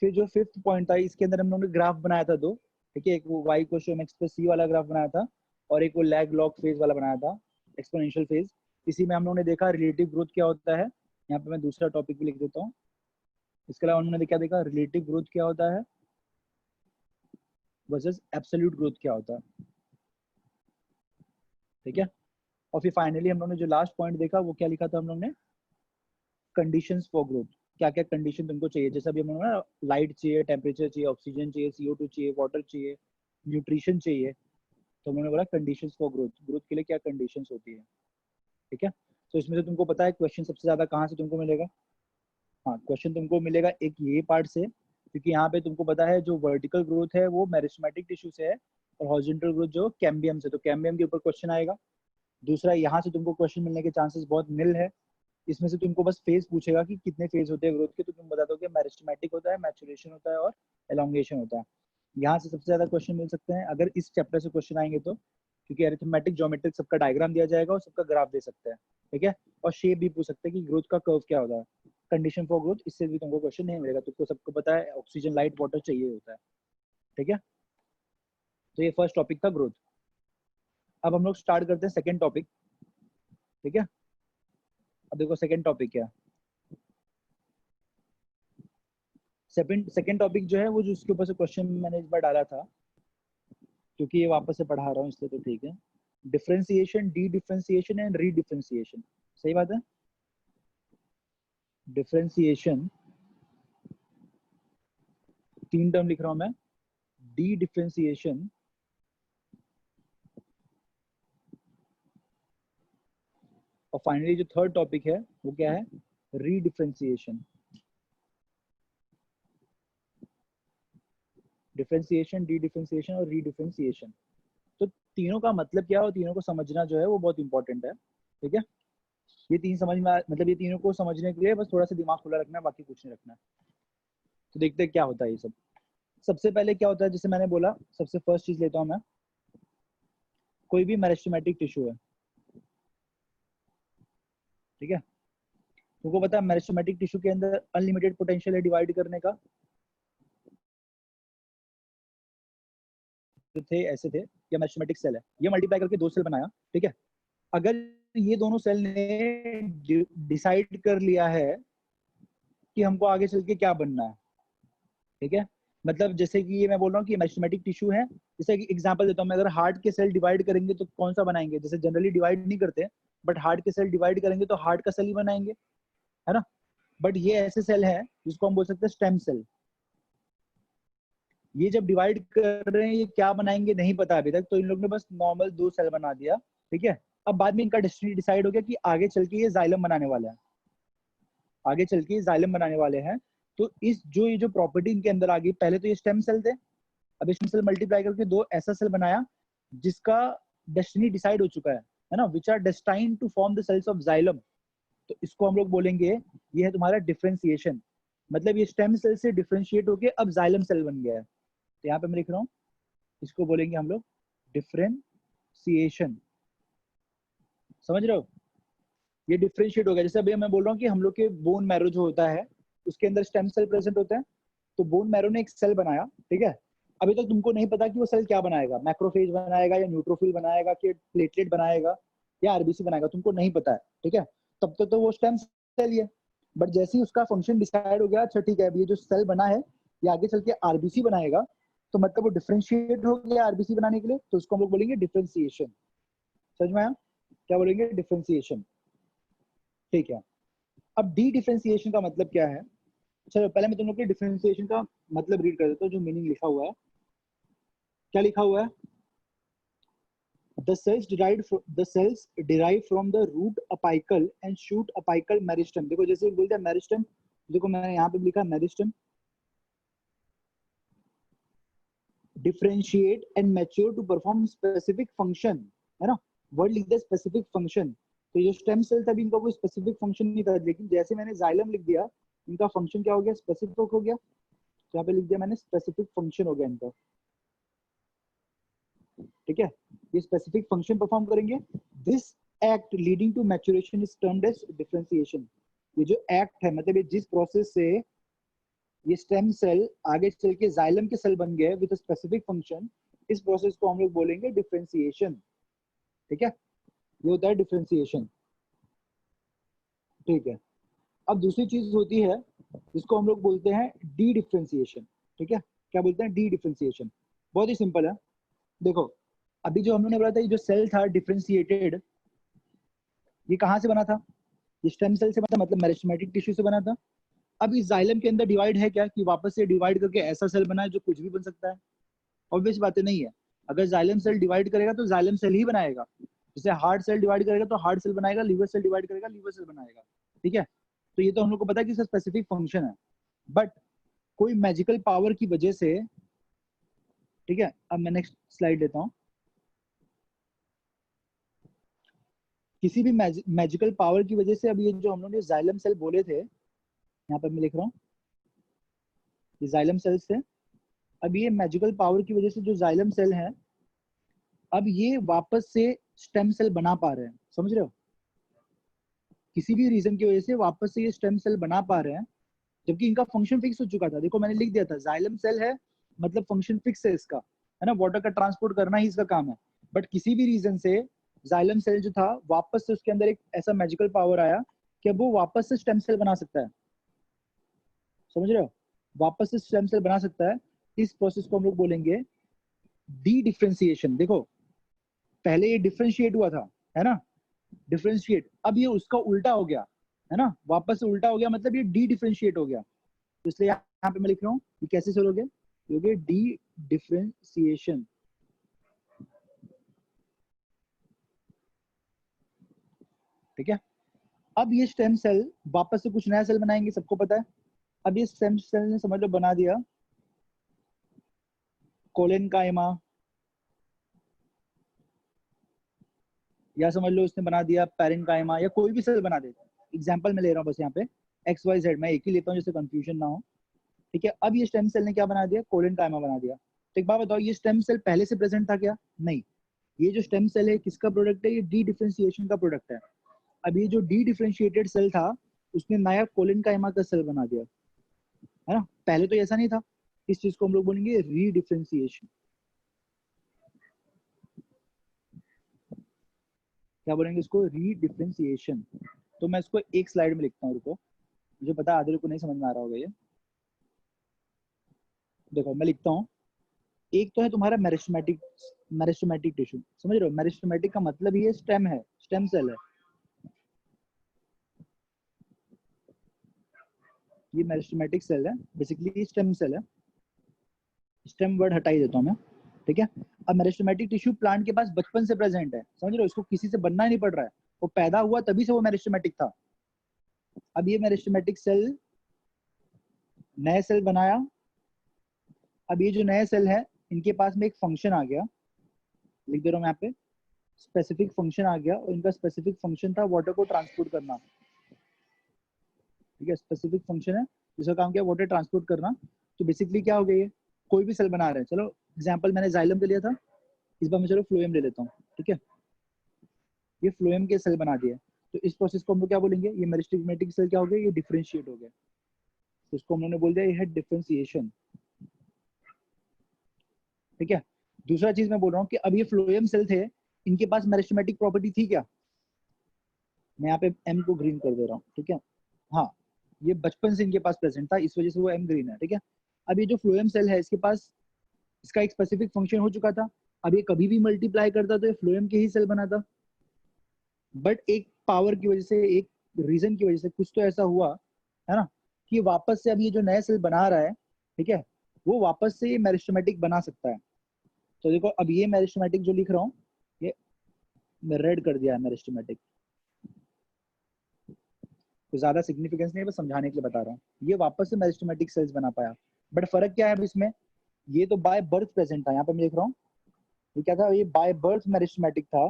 फिर जो फिफ्थ पॉइंट था, इसके अंदर हम लोगों ने ग्राफ बनाया था दो, ठीक है। एक वो y को शो एक्स प्लस सी वाला ग्राफ बनाया था, और एक वो लैग लॉग फेज वाला बनाया था, एक्सपोनेंशियल फेज। इसी में हम लोगों ने देखा रिलेटिव ग्रोथ क्या होता है। यहाँ पे मैं दूसरा टॉपिक भी लिख देता हूँ। इसके अलावा उन्होंने क्या देखा, रिलेटिव ग्रोथ क्या होता है वर्सेस एब्सोल्यूट ग्रोथ क्या होता है, ठीक है। और फिर फाइनली हम लोगों ने जो लास्ट पॉइंट देखा वो क्या लिखा था हम लोग ने, कंडीशंस फॉर ग्रोथ। क्या क्या कंडीशन तुमको चाहिए, जैसे अभी हम लोग ना लाइट चाहिए, टेम्परेचर चाहिए, ऑक्सीजन चाहिए, CO2 चाहिए, वाटर चाहिए, न्यूट्रिशन चाहिए। तो उन्होंने बोला कंडीशंस फॉर ग्रोथ, ग्रोथ के लिए क्या कंडीशंस होती है, ठीक है। तो इसमें से तुमको पता है क्वेश्चन सबसे ज्यादा कहाँ से तुमको मिलेगा। हाँ, क्वेश्चन तुमको मिलेगा एक ये पार्ट से, क्योंकि यहाँ पे तुमको पता है जो वर्टिकल ग्रोथ है वो मेरिस्टेमेटिक टिश्यू से है, और हॉरिजॉन्टल ग्रोथ जो कैम्बियम से, तो कैम्बियम के ऊपर क्वेश्चन आएगा। दूसरा, यहाँ से तुमको क्वेश्चन मिलने के चांसेस बहुत नील है। इसमें से तुमको बस फेज पूछेगा कि कितने फेज होते हैं ग्रोथ के, तो तुम बता दो कि मेरिस्टेमेटिक होता है, मैचुरेशन होता है, और एलोंगेशन होता है। यहाँ से सबसे ज्यादा क्वेश्चन मिल सकते हैं अगर इस चैप्टर से क्वेश्चन आएंगे तो, क्योंकि अरिथमेटिक ज्योमेट्रिक सबका डायग्राम दिया जाएगा और सबका ग्राफ दे सकते हैं, ठीक है। और शेप भी पूछ सकते हैं कि ग्रोथ का कर्व क्या होता है। कंडीशन फॉर ग्रोथ, इससे भी तुमको क्वेश्चन नहीं मिलेगा, तुमको सबको पता है ऑक्सीजन लाइट वाटर चाहिए होता है, ठीक है। तो ये फर्स्ट टॉपिक था ग्रोथ। अब हम लोग स्टार्ट करते हैं सेकेंड टॉपिक, ठीक है। अब देखो सेकेंड टॉपिक क्या है। सेकेंड टॉपिक जो है वो, जो उसके ऊपर से क्वेश्चन मैंने इस बार डाला था, क्योंकि ये वापस से पढ़ा रहा हूँ इसलिए, तो ठीक है। Differentiation, D differentiation and re differentiation. सही बात है। डिफरेंशिएशन, तीन टर्म लिख रहा हूं मैं, डी डिफरेंशिएशन, और फाइनली जो थर्ड टॉपिक है वो क्या है, री डिफरेंशिएशन। डिफरेंशिएशन, डी डिफरेंशिएशन और री डिफरेंशिएशन। तो तीनों का मतलब क्या है और तीनों को समझना जो है वो बहुत इंपॉर्टेंट है, ठीक है। ये तीन समझ में मतलब ये तीनों को समझने के लिए बस थोड़ा सा दिमाग खुला रखना है, बाकी कुछ नहीं रखना है। तो देखते हैं क्या होता है ये सब। सबसे पहले क्या होता है, जैसे मैंने बोला, सबसे फर्स्ट चीज लेता हूं मैं, कोई भी मेरिस्टेमेटिक टिश्यू है, ठीक है। तुमको पता है मेरिस्टेमेटिक टिश्यू के अंदर अनलिमिटेड पोटेंशियल है डिवाइड करने का। थे ऐसे थे, या मेरिस्टेमेटिक सेल है, ये मल्टीप्लाई करके दो सेल बनाया, ठीक है। अगर ये दोनों सेल ने डिसाइड कर लिया है कि हमको आगे चल के क्या बनना है, ठीक है। मतलब जैसे कि ये मैं बोल रहा हूँ कि मेरिस्टेमेटिक टिश्यू है, जैसे कि एग्जांपल देता हूँ मैं, अगर हार्ट के सेल डिवाइड करेंगे तो कौन सा बनाएंगे, जैसे जनरली डिवाइड नहीं करते, बट हार्ट के सेल डिवाइड करेंगे तो हार्ट का सेल ही बनाएंगे, है ना। बट ये ऐसे सेल है जिसको हम बोल सकते हैं स्टेम सेल। ये जब डिवाइड कर रहे हैं ये क्या बनाएंगे नहीं पता अभी तक, तो इन लोग ने बस नॉर्मल दो सेल बना दिया, ठीक है। अब बाद में इनका डेस्टिनी डिसाइड हो गया कि आगे चल के ये जाइलम बनाने वाला है, आगे चल के ये जाइलम बनाने वाले हैं। तो इस जो ये जो प्रॉपर्टी इनके अंदर आ गई, पहले तो ये स्टेम सेल थे, अब स्टेम सेल मल्टीप्लाई करके दो ऐसा सेल बनाया जिसका डेस्टिनी डिसाइड हो चुका है ना, which are destined to form the cells of xylem. तो इसको हम लोग बोलेंगे ये है तुम्हारा डिफरेंशिएशन। मतलब ये स्टेम सेल से डिफरेंशिएट होके अब जाइलम सेल बन गया है। तो यहाँ पे मैं लिख रहा हूँ, इसको बोलेंगे हम लोग डिफरेंशिएशन। समझ रहे हो, ये डिफरेंशिएट हो गया। जैसे अभी मैं बोल रहा हूँ कि हम लोग के बोन मैरो जो होता है उसके अंदर स्टेम सेल प्रेजेंट होते हैं, तो बोन मैरो ने एक सेल बनाया, ठीक है। अभी तक तुमको नहीं पता कि वो सेल क्या बनाएगा, मैक्रोफेज बनाएगा या न्यूट्रोफिल बनाएगा कि प्लेटलेट बनाएगा या आरबीसी बनाएगा, तुमको नहीं पता है, ठीक है। तब तक तो वो स्टेम सेल ही है। बट जैसे ही उसका फंक्शन डिसाइड हो गया, अच्छा ठीक है, अब ये जो सेल बना है ये आगे चल के आरबीसी बनाएगा, तो मतलब वो डिफरेंशिएट हो गया आरबीसी बनाने के लिए, तो उसको हम लोग बोलेंगे डिफरेंशिएशन। समझ में आया, क्या बोलेंगे, डिफरेंशिएशन, ठीक है। अब डी डिफरेंशिएशन का मतलब क्या है, चलो पहले मैं तुम लोग के डिफरेंशिएशन का मतलब रीड कर देता हूँ, जो मीनिंग लिखा हुआ है, क्या लिखा हुआ है? the cells derive from the root apical and shoot apical meristem. देखो जैसे बोलते हैं मेरिस्टम, देखो मैंने यहाँ पे लिखा meristem differentiate and mature to perform specific function, है ना? वर्ड लिख दिया स्पेसिफिक फंक्शन। तो ये स्टेम सेल था, इनका कोई स्पेसिफिक फंक्शन नहीं था, लेकिन जैसे मैंने जाइलम लिख दिया, इनका फंक्शन क्या हो गया? स्पेसिफिक हो गया। तो यहाँ पे लिख दिया मैंने स्पेसिफिक फंक्शन हो गया इनका, ठीक है? ये स्पेसिफिक फंक्शन परफॉर्म करेंगे। This act leading to maturation is termed as differentiation. ये जो एक्ट है, मतलब ये जिस प्रोसेस से ये स्टेम सेल आगे चल के जाइलम के सेल बन गए विद स्पेसिफिक फंक्शन, इस प्रोसेस को हम लोग बोलेंगे डिफरेंशिएशन, ठीक है? ये होता है डिफरेंशिएशन, ठीक है? अब दूसरी चीज होती है जिसको हम लोग बोलते हैं डी डिफरेंशिएशन, ठीक है? क्या बोलते हैं? D differentiation. बहुत ही सिंपल है। देखो अभी जो हमने बोला था, ये जो सेल था डिफरेंशिएटेड, ये कहाँ से बना था? ये स्टेम सेल से बना था, मतलब मेरिस्टेमेटिक टिश्यू से बना था। अब इस जाइलम के अंदर डिवाइड है क्या कि वापस से डिवाइड करके ऐसा सेल बना है जो कुछ भी बन सकता है? ऑब्वियस बातें नहीं है। अगर जाइलम सेल डिवाइड करेगा तो जाइलम सेल ही बनाएगा। जैसे हार्ट सेल डिवाइड करेगा तो हार्ट सेल बनाएगा, लिवर सेल डिवाइड करेगा लिवर सेल बनाएगा, ठीक है? तो ये तो हम लोग को पता है कि इसका स्पेसिफिक फंक्शन है। बट कोई मैजिकल पावर की वजह से, ठीक है, अब मैं नेक्स्ट स्लाइड लेता हूँ। किसी भी मैजिकल पावर की वजह से अब ये जो हम लोग ने जाइलम सेल बोले थे, यहाँ पर मैं लिख रहा हूँ ये जाइलम सेल्स थे। अब ये मैजिकल पावर की वजह से जो जाइलम सेल है, अब ये वापस से स्टेम सेल बना पा रहे हैं। समझ रहे हो? किसी भी रीजन की वजह से वापस से ये स्टेम सेल बना पा रहे हैं, जबकि इनका फंक्शन फिक्स हो चुका था। देखो मैंने लिख दिया था जाइलम सेल है मतलब फंक्शन फिक्स है इसका, है ना? वाटर का ट्रांसपोर्ट करना ही इसका काम है। बट किसी भी रीजन से जाइलम सेल जो था, वापस से उसके अंदर एक ऐसा मैजिकल पावर आया कि अब वो वापस से स्टेम सेल बना सकता है। समझ रहे हो? वापस से स्टेम सेल बना सकता है। इस प्रोसेस को हम लोग बोलेंगे डी डिफरेंशिएशन। देखो पहले ये डिफरेंशिएट हुआ था, है ना? डिफरेंशिएट, अब ये उसका उल्टा हो गया, है ना? वापस से उल्टा हो गया, मतलब ये डी डिफरेंशिएट हो गया। तो इसलिए यहाँ पे मैं लिख रहा हूँ ये कैसे सोल्व हो गया? ये हो गया डी डिफरेंशिएशन, ठीक है? अब ये स्टेम सेल वापस से कुछ नया सेल बनाएंगे, सबको पता है। अब ये स्टेम सेल ने समझ लो बना दिया कोलेनकाइमा, या समझ लो उसने बना दिया पैरेन्काइमा, या कोई भी सेल बना दे। एग्जांपल मैं ले रहा हूँ बस यहाँ पे एक्स वाई जेड, मैं एक ही लेता हूँ जिससे कंफ्यूजन ना हो, ठीक है? अब ये स्टेम सेल ने क्या बना दिया? कोलेनकाइमा बना दिया। तो एक बात बताओ, ये स्टेम सेल पहले से प्रेजेंट था क्या? नहीं। ये जो स्टेम सेल है किसका प्रोडक्ट है? ये डी डिफरेंशिएशन का प्रोडक्ट है। अब ये जो डी डिफरेंशिएटेड सेल था, उसने नया कोलेनकाइमा का सेल बना दिया, है ना? पहले तो ऐसा नहीं था। इस चीज को हम लोग बोलेंगे री डिफरेंशिएशन। क्या बोलेंगे इसको? री डिफरेंशिएशन। तो मैं इसको एक स्लाइड में लिखता हूँ, रुको, मुझे पता है आधे लोग को नहीं समझ में आ रहा होगा ये। देखो मैं लिखता हूँ, एक तो है तुम्हारा मेरिस्टेमेटिक टिश्यू। समझ रहे हो? मेरिस्टेमेटिक का मतलब ये स्टेम है, स्टेम सेल है। ये मेरिस्टेमेटिक सेल है, बेसिकली स्टेम सेल है। स्टेम वर्ड हटा ही देता हूँ मैं, ठीक है? अब मेरिस्टेमेटिक टिश्यू प्लांट के पास बचपन से प्रेजेंट है। समझ रहे हो? इसको किसी से बनना नहीं पड़ रहा है, वो पैदा हुआ तभी से वो मेरिस्टेमेटिक था। अब ये मेरिस्टेमेटिक सेल नए सेल बनाया। अब ये जो नए सेल है, इनके पास में एक फंक्शन आ गया, लिख दे रहा हूँ मैं यहाँ पे, स्पेसिफिक फंक्शन आ गया। और इनका स्पेसिफिक फंक्शन था वाटर को ट्रांसपोर्ट करना, ठीक है? स्पेसिफिक फंक्शन है जिसका काम क्या? वाटर ट्रांसपोर्ट करना। तो बेसिकली क्या हो गया? ये कोई भी सेल बना रहे हैं। चलो एग्जांपल मैंने जाइलम का लिया था, इस बार मैं चलो फ्लोएम ले लेता हूँ, ठीक है? ये फ्लोएम के सेल बना दिया। तो इस प्रोसेस को हम लोग क्या बोलेंगे? ये मेरिस्टेमेटिक सेल क्या हो गया? ये डिफरेंशिएट हो गया। तो इसको हम लोगों ने बोल दिया ये है डिफरेंशिएशन, ठीक है? दूसरा चीज मैं बोल रहा हूँ कि अब ये फ्लोएम सेल थे, इनके पास मेरिस्टेमेटिक प्रॉपर्टी थी क्या? मैं यहाँ पे एम को ग्रीन कर दे रहा हूँ, ठीक है? हाँ, ये बचपन से इनके पास प्रेजेंट था, इस वजह से वो एम ग्रीन है, ठीक है? अब ये जो फ्लोएम सेल है, इसके पास इसका एक स्पेसिफिक फंक्शन हो चुका था। अब ये कभी भी मल्टीप्लाई करता तो ये फ्लोएम के ही सेल बनाता। बट एक पावर की वजह से, एक रीजन की वजह से कुछ तो ऐसा हुआ, है ना, कि वापस से अब ये जो नया सेल बना रहा है, ठीक है, वो वापस से ये मेरिस्टेमेटिक बना सकता है। तो देखो अब ये मेरिस्टेमेटिक जो लिख रहा हूँ ये मैं रेड कर दिया है मेरिस्टेमेटिक, तो ज्यादा सिग्निफिकेंस नहीं है, बस समझाने के लिए बता रहा हूँ। ये वापस से मेरिस्टेमेटिक सेल्स बना पाया, बट फर्क क्या है अब इसमें, ये तो बाय बर्थ प्रेजेंट था, यहाँ पे मैं लिख रहा हूँ ये क्या था, ये बाय बर्थ मेरिस्टेमेटिक था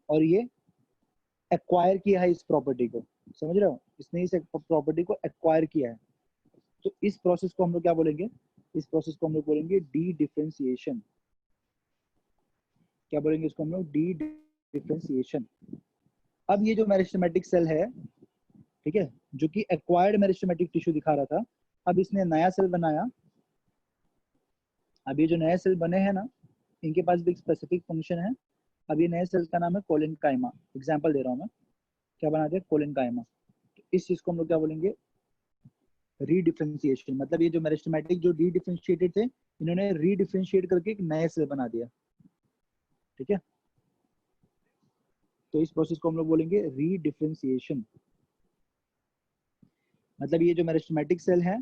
और ये एक्वायर किया है इस प्रॉपर्टी को, समझ रहे हो, इसने इस प्रॉपर्टी को एक्वायर किया है। तो इस प्रोसेस को हम लोग क्या बोलेंगे, इस प्रोसेस को हम लोग बोलेंगे डी डिफरेंशिएशन। क्या बोलेंगे इसको हम लोग, डी डिफरेंशिएशन। अब ये जो मेरिस्टेमेटिक सेल है, ठीक है, जो कि एक्वायर्ड मेरिस्टेमेटिक टिश्यू दिखा रहा था, अब इसने नया सेल बनाया। अब ये जो नए सेल बने हैं ना, इनके पास भी एक स्पेसिफिक फंक्शन है। अब ये नए सेल का नाम है कोलेनकाइमा, एग्जांपल दे रहा हूँ मैं, क्या बना दिया, कोलेनकाइमा। तो इस चीज को हम लोग क्या बोलेंगे, रीडिफरेंशिएशन। मतलब ये जो मेरिस्टेमेटिक जो डी डिफरेंशिएटेड थे, इन्होंने रीडिफरेंशिएट करके एक नए सेल बना दिया, ठीक है। तो इस प्रोसेस को हम लोग बोलेंगे रीडिफरेंशिएशन। मतलब ये जो मेरिस्टेमेटिक सेल है,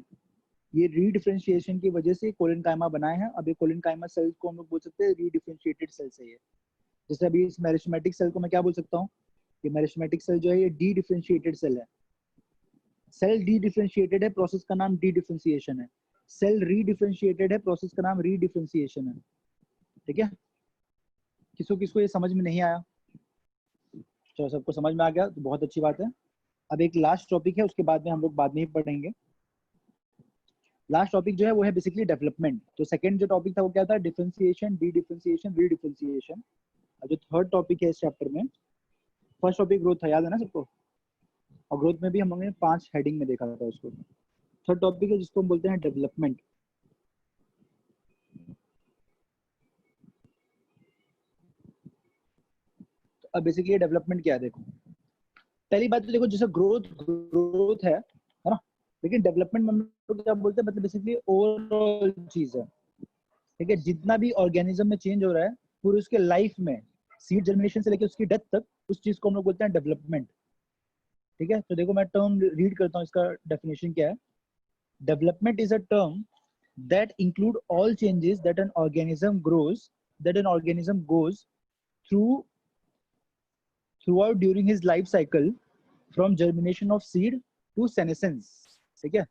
ये रीडिफरेंशिएशन की वजह से कोलेनकाइमा बनाए हैं। अब ये कोलेनकाइमा सेल्स को हम लोग बोल सकते हैं रीडिफरेंशिएटेड सेल्स है ये। जैसे अभी इस मेरिस्टेमेटिक सेल को मैं क्या बोल सकता हूँ, ये मेरिस्टेमेटिक सेल जो है ये डी डिफरेंशिएटेड सेल है। सेल डी डिफरेंशिएटेड है, प्रोसेस का नाम डी डिफरेंशिएशन है। सेल रीडिफरेंशिएटेड है, प्रोसेस का नाम रीडिफरेंशिएशन है, ठीक है। किसको किसको ये समझ में नहीं आया, चलो सबको समझ में आ गया तो बहुत अच्छी बात है। अब एक लास्ट टॉपिक है, उसके बाद में हम लोग बाद में ही पढ़ेंगे। लास्ट टॉपिक जो है वो है बेसिकली डेवलपमेंट। तो सेकंड जो टॉपिक था वो क्या था, डिफरेंशिएशन, डी डिफरेंशिएशन, रीडिफरेंशिएशन। अब जो थर्ड टॉपिक है इस चैप्टर में, फर्स्ट टॉपिक ग्रोथ था, याद है ना सबको, और ग्रोथ में भी हम लोगों ने 5 हेडिंग में देखा था उसको। थर्ड टॉपिक है जिसको हम बोलते हैं डेवलपमेंट। तो अब बेसिकली डेवलपमेंट क्या है, देखो पहली बात तो देखो, जैसे ग्रोथ ग्रोथ है ना, लेकिन डेवलपमेंट में हम लोग क्या बोलते हैं, मतलब बेसिकली ओवरऑल चीज है, ठीक है। जितना भी ऑर्गेनिज्म में चेंज हो रहा है पूरे उसके लाइफ में, सीड जर्मिनेशन से लेकर उसकी डेथ तक, उस चीज को हम लोग बोलते हैं डेवलपमेंट, ठीक है। तो देखो मैं टर्म रीड करता हूँ, इसका डेफिनेशन क्या है। Development is a term that include all changes that an organism goes throughout during his life cycle from germination of seed to senescence, ठीक है।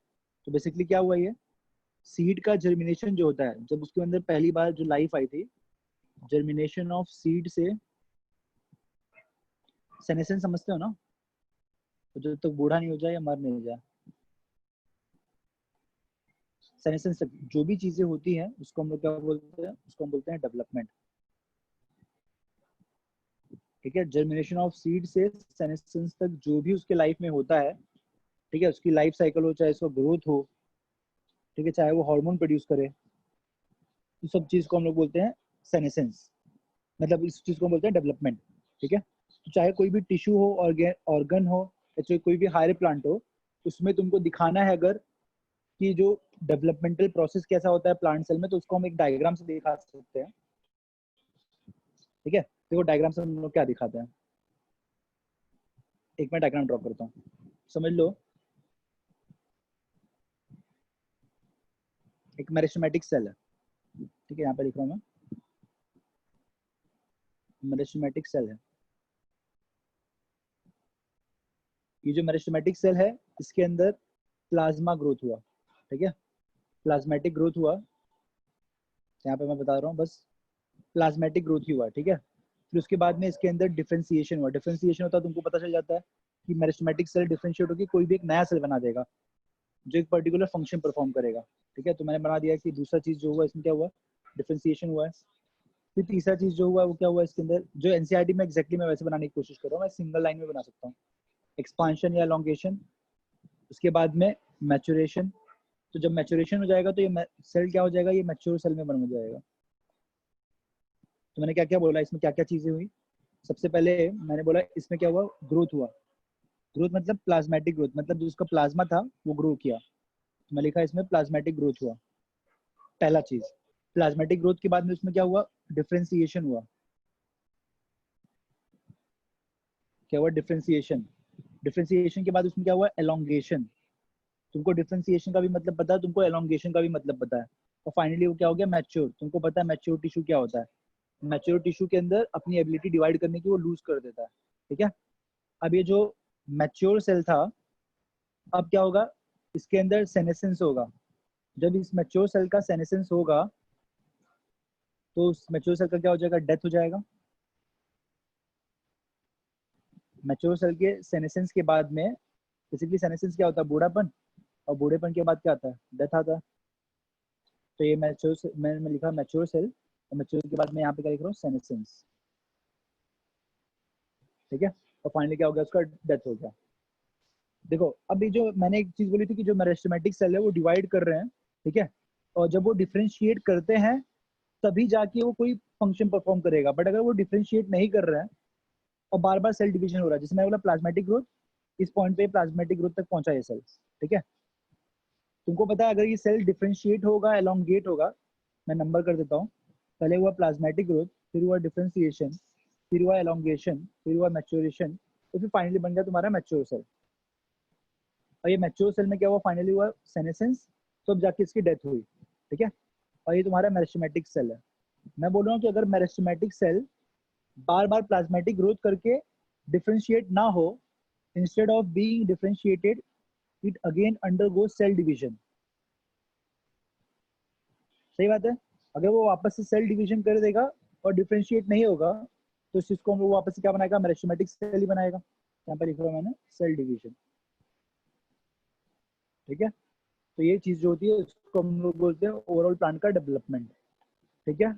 तो बेसिकली क्या हुआ, ये सीड का जर्मिनेशन जो होता है, जब उसके अंदर पहली बार जो लाइफ आई थी, जर्मिनेशन ऑफ सीड से सेनेसेंस समझते हो ना, तो जब तक बूढ़ा नहीं हो जाए या मर नहीं जाए, सेनेसेंस तक जो भी चीजें होती हैं उसको हम लोग क्या बोलते हैं, उसको हम बोलते हैं डेवलपमेंट, ठीक है। जर्मिनेशन ऑफ सीड से सेनेसेंस तक जो भी उसके लाइफ में होता है, ठीक है, उसकी लाइफ साइकिल हो, चाहे उसका ग्रोथ हो, ठीक है, चाहे वो हार्मोन प्रोड्यूस करे, तो सब चीज को हम लोग बोलते हैं सेनेसेंस, मतलब इस चीज को हम बोलते हैं डेवलपमेंट, ठीक है। तो चाहे कोई भी टिश्यू हो, ऑर्गन हो, या चाहे कोई भी हायर प्लांट हो, उसमें तुमको दिखाना है अगर कि जो डेवलपमेंटल प्रोसेस कैसा होता है प्लांट सेल में, तो उसको हम एक डायग्राम से दिखा सकते हैं, ठीक है। देखो डायग्राम से हम लोग क्या दिखाते हैं, एक मैं डायग्राम ड्रॉ करता हूँ, समझ लो। एक मेरिस्टेमेटिक सेल है, ठीक है, यहाँ पे लिख रहा हूँ मैं, मेरिस्टेमेटिक सेल है। ये जो मेरिस्टेमेटिक सेल है, इसके अंदर प्लाज्मा ग्रोथ हुआ, ठीक है, प्लाज्मेटिक ग्रोथ हुआ, यहाँ पे मैं बता रहा हूँ बस, प्लाज्मेटिक ग्रोथ ही हुआ, ठीक है। फिर उसके बाद में इसके अंदर डिफरेंशिएशन हुआ। डिफरेंशिएशन होता है, तुमको पता चल जाता है कि मेरिस्टेमेटिक सेल डिफरेंशिएट होकर कोई भी एक नया सेल बना देगा जो एक पर्टिकुलर फंक्शन परफॉर्म करेगा, ठीक है। तो मैंने बना दिया कि दूसरा चीज जो हुआ इसमें क्या हुआ, डिफरेंशिएशन हुआ है। फिर तीसरा चीज जो हुआ वो क्या हुआ, इसके अंदर जो एनसीईआरटी में एग्जैक्टली मैं वैसे बनाने की कोशिश कर रहा हूँ, मैं सिंगल लाइन में बना सकता हूँ, एक्सपांशन या एलोंगेशन। उसके बाद में मैचुरेशन। तो जब मैचुरेशन हो जाएगा तो ये सेल क्या हो जाएगा, ये मैच्योर सेल में बन जाएगा। तो मैंने क्या क्या बोला, इसमें क्या क्या चीजें हुई। सबसे पहले मैंने बोला इसमें क्या हुआ, ग्रोथ हुआ। ग्रोथ मतलब प्लाज्मेटिक ग्रोथ, मतलब जो उसका प्लाज्मा था वो ग्रो किया, तो मैं लिखा इसमें प्लाज्मेटिक ग्रोथ हुआ, पहला चीज। प्लाज्मेटिक ग्रोथ के बाद में उसमें क्या हुआ, डिफरेंशिएशन हुआ। क्या हुआ, डिफरेंशिएशन। डिफरेंशिएशन के बाद उसमें क्या हुआ, एलोंगेशन। तुमको डिफरेंशिएशन का भी मतलब पता है, तुमको एलोंगेशन का भी मतलब पता है। और फाइनली वो क्या हो गया, मैच्योर। तुमको पता है मैच्योर टिश्यू क्या होता है? मैच्योर टिश्यू के अंदर अपनी एबिलिटी डिवाइड करने की वो लूज कर देता है, ठीक है। अब ये जो मैच्योर सेल था, अब क्या होगा, इसके अंदर सेनेसेंस होगा। जब इस मैच्योर सेल का सेनेसेंस होगा तो उस मैच्योर सेल का क्या हो जाएगा, डेथ हो जाएगा। मैच्योर सेल के सेनेसेंस के बाद में, बेसिकली सेनेसेंस क्या होता है, बूढ़ापन, और बूढ़ेपन के बाद क्या आता है, डेथ आता है। तो ये मैच्योर, मैंने लिखा मैच्योर सेल, और मैच्योर के बाद मैं यहाँ पे क्या लिख रहा हूँ, सेनेसेंस, ठीक है। और फाइनली क्या हो गया, उसका डेथ हो गया। देखो अब ये जो मैंने एक चीज बोली थी कि जो मेरिस्टेमेटिक सेल है वो डिवाइड कर रहे हैं, ठीक है, और जब वो डिफरेंशिएट करते हैं तभी जाके वो कोई फंक्शन परफॉर्म करेगा। बट अगर वो डिफरेंशिएट नहीं कर रहे हैं और बार बार सेल डिवीजन हो रहा है, जैसे मैं बोला प्लाज्मेटिक ग्रोथ, इस पॉइंट पे प्लाज्मेटिक ग्रोथ तक पहुंचा ये सेल, ठीक है। तुमको पता है अगर ये सेल डिफरेंशिएट होगा, एलोंगेट होगा, मैं नंबर कर देता हूँ, पहले हुआ प्लाज्मेटिक ग्रोथ, फिर हुआ डिफरेंशिएशन, फिर हुआ एलोंगेशन, फिर हुआ मैच्योरेशन, तो फिर फाइनली बन गया तुम्हारा मैच्योर सेल। और ये मैच्योर सेल में क्या हुआ, फाइनली हुआ सेनेसेंस, तो अब जाके इसकी डेथ हुई, ठीक है। और ये तुम्हारा मेरिस्टेमेटिक सेल है। मैं बोल रहा हूँ कि अगर मेरिस्टेमेटिक सेल बार बार प्लाज्मेटिक ग्रोथ करके डिफरेंशिएट ना हो, instead of being differentiated it again undergo cell division. सही बात है। अगर वो वापस से सेल डिवीजन कर देगा और डिफरेंशिएट नहीं होगा तो इस चीज को वो वापस से क्या बनाएगा, मेरिस्टेमेटिक सेल ही बनाएगा। यहाँ पर लिख रहा हूँ मैंने सेल डिवीजन, ठीक है। तो ये चीज जो होती है उसको हम लोग बोलते हैं ओवरऑल प्लांट का डेवलपमेंट, ठीक है।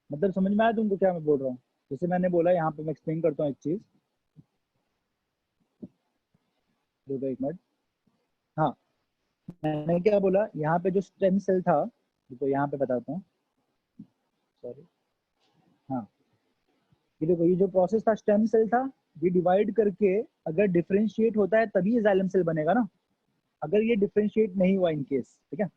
मतलब समझ में आया तुमको क्या मैं बोल रहा हूँ? जैसे मैंने बोला, यहाँ पे मैं एक्सप्लेन करता हूँ एक चीज, रुको एक मिनट। हाँ, मैंने क्या बोला, यहाँ पे जो स्टेम सेल था, तो यहाँ पे बताता हूँ, सॉरी, हाँ, ये देखो, ये जो प्रोसेस था स्टेम सेल था, ये डिवाइड करके अगर डिफरेंशिएट होता है तभी ये जाइलम सेल बनेगा ना, अगर ये डिफरेंशिएट नहीं हुआ इन केस, ठीक है।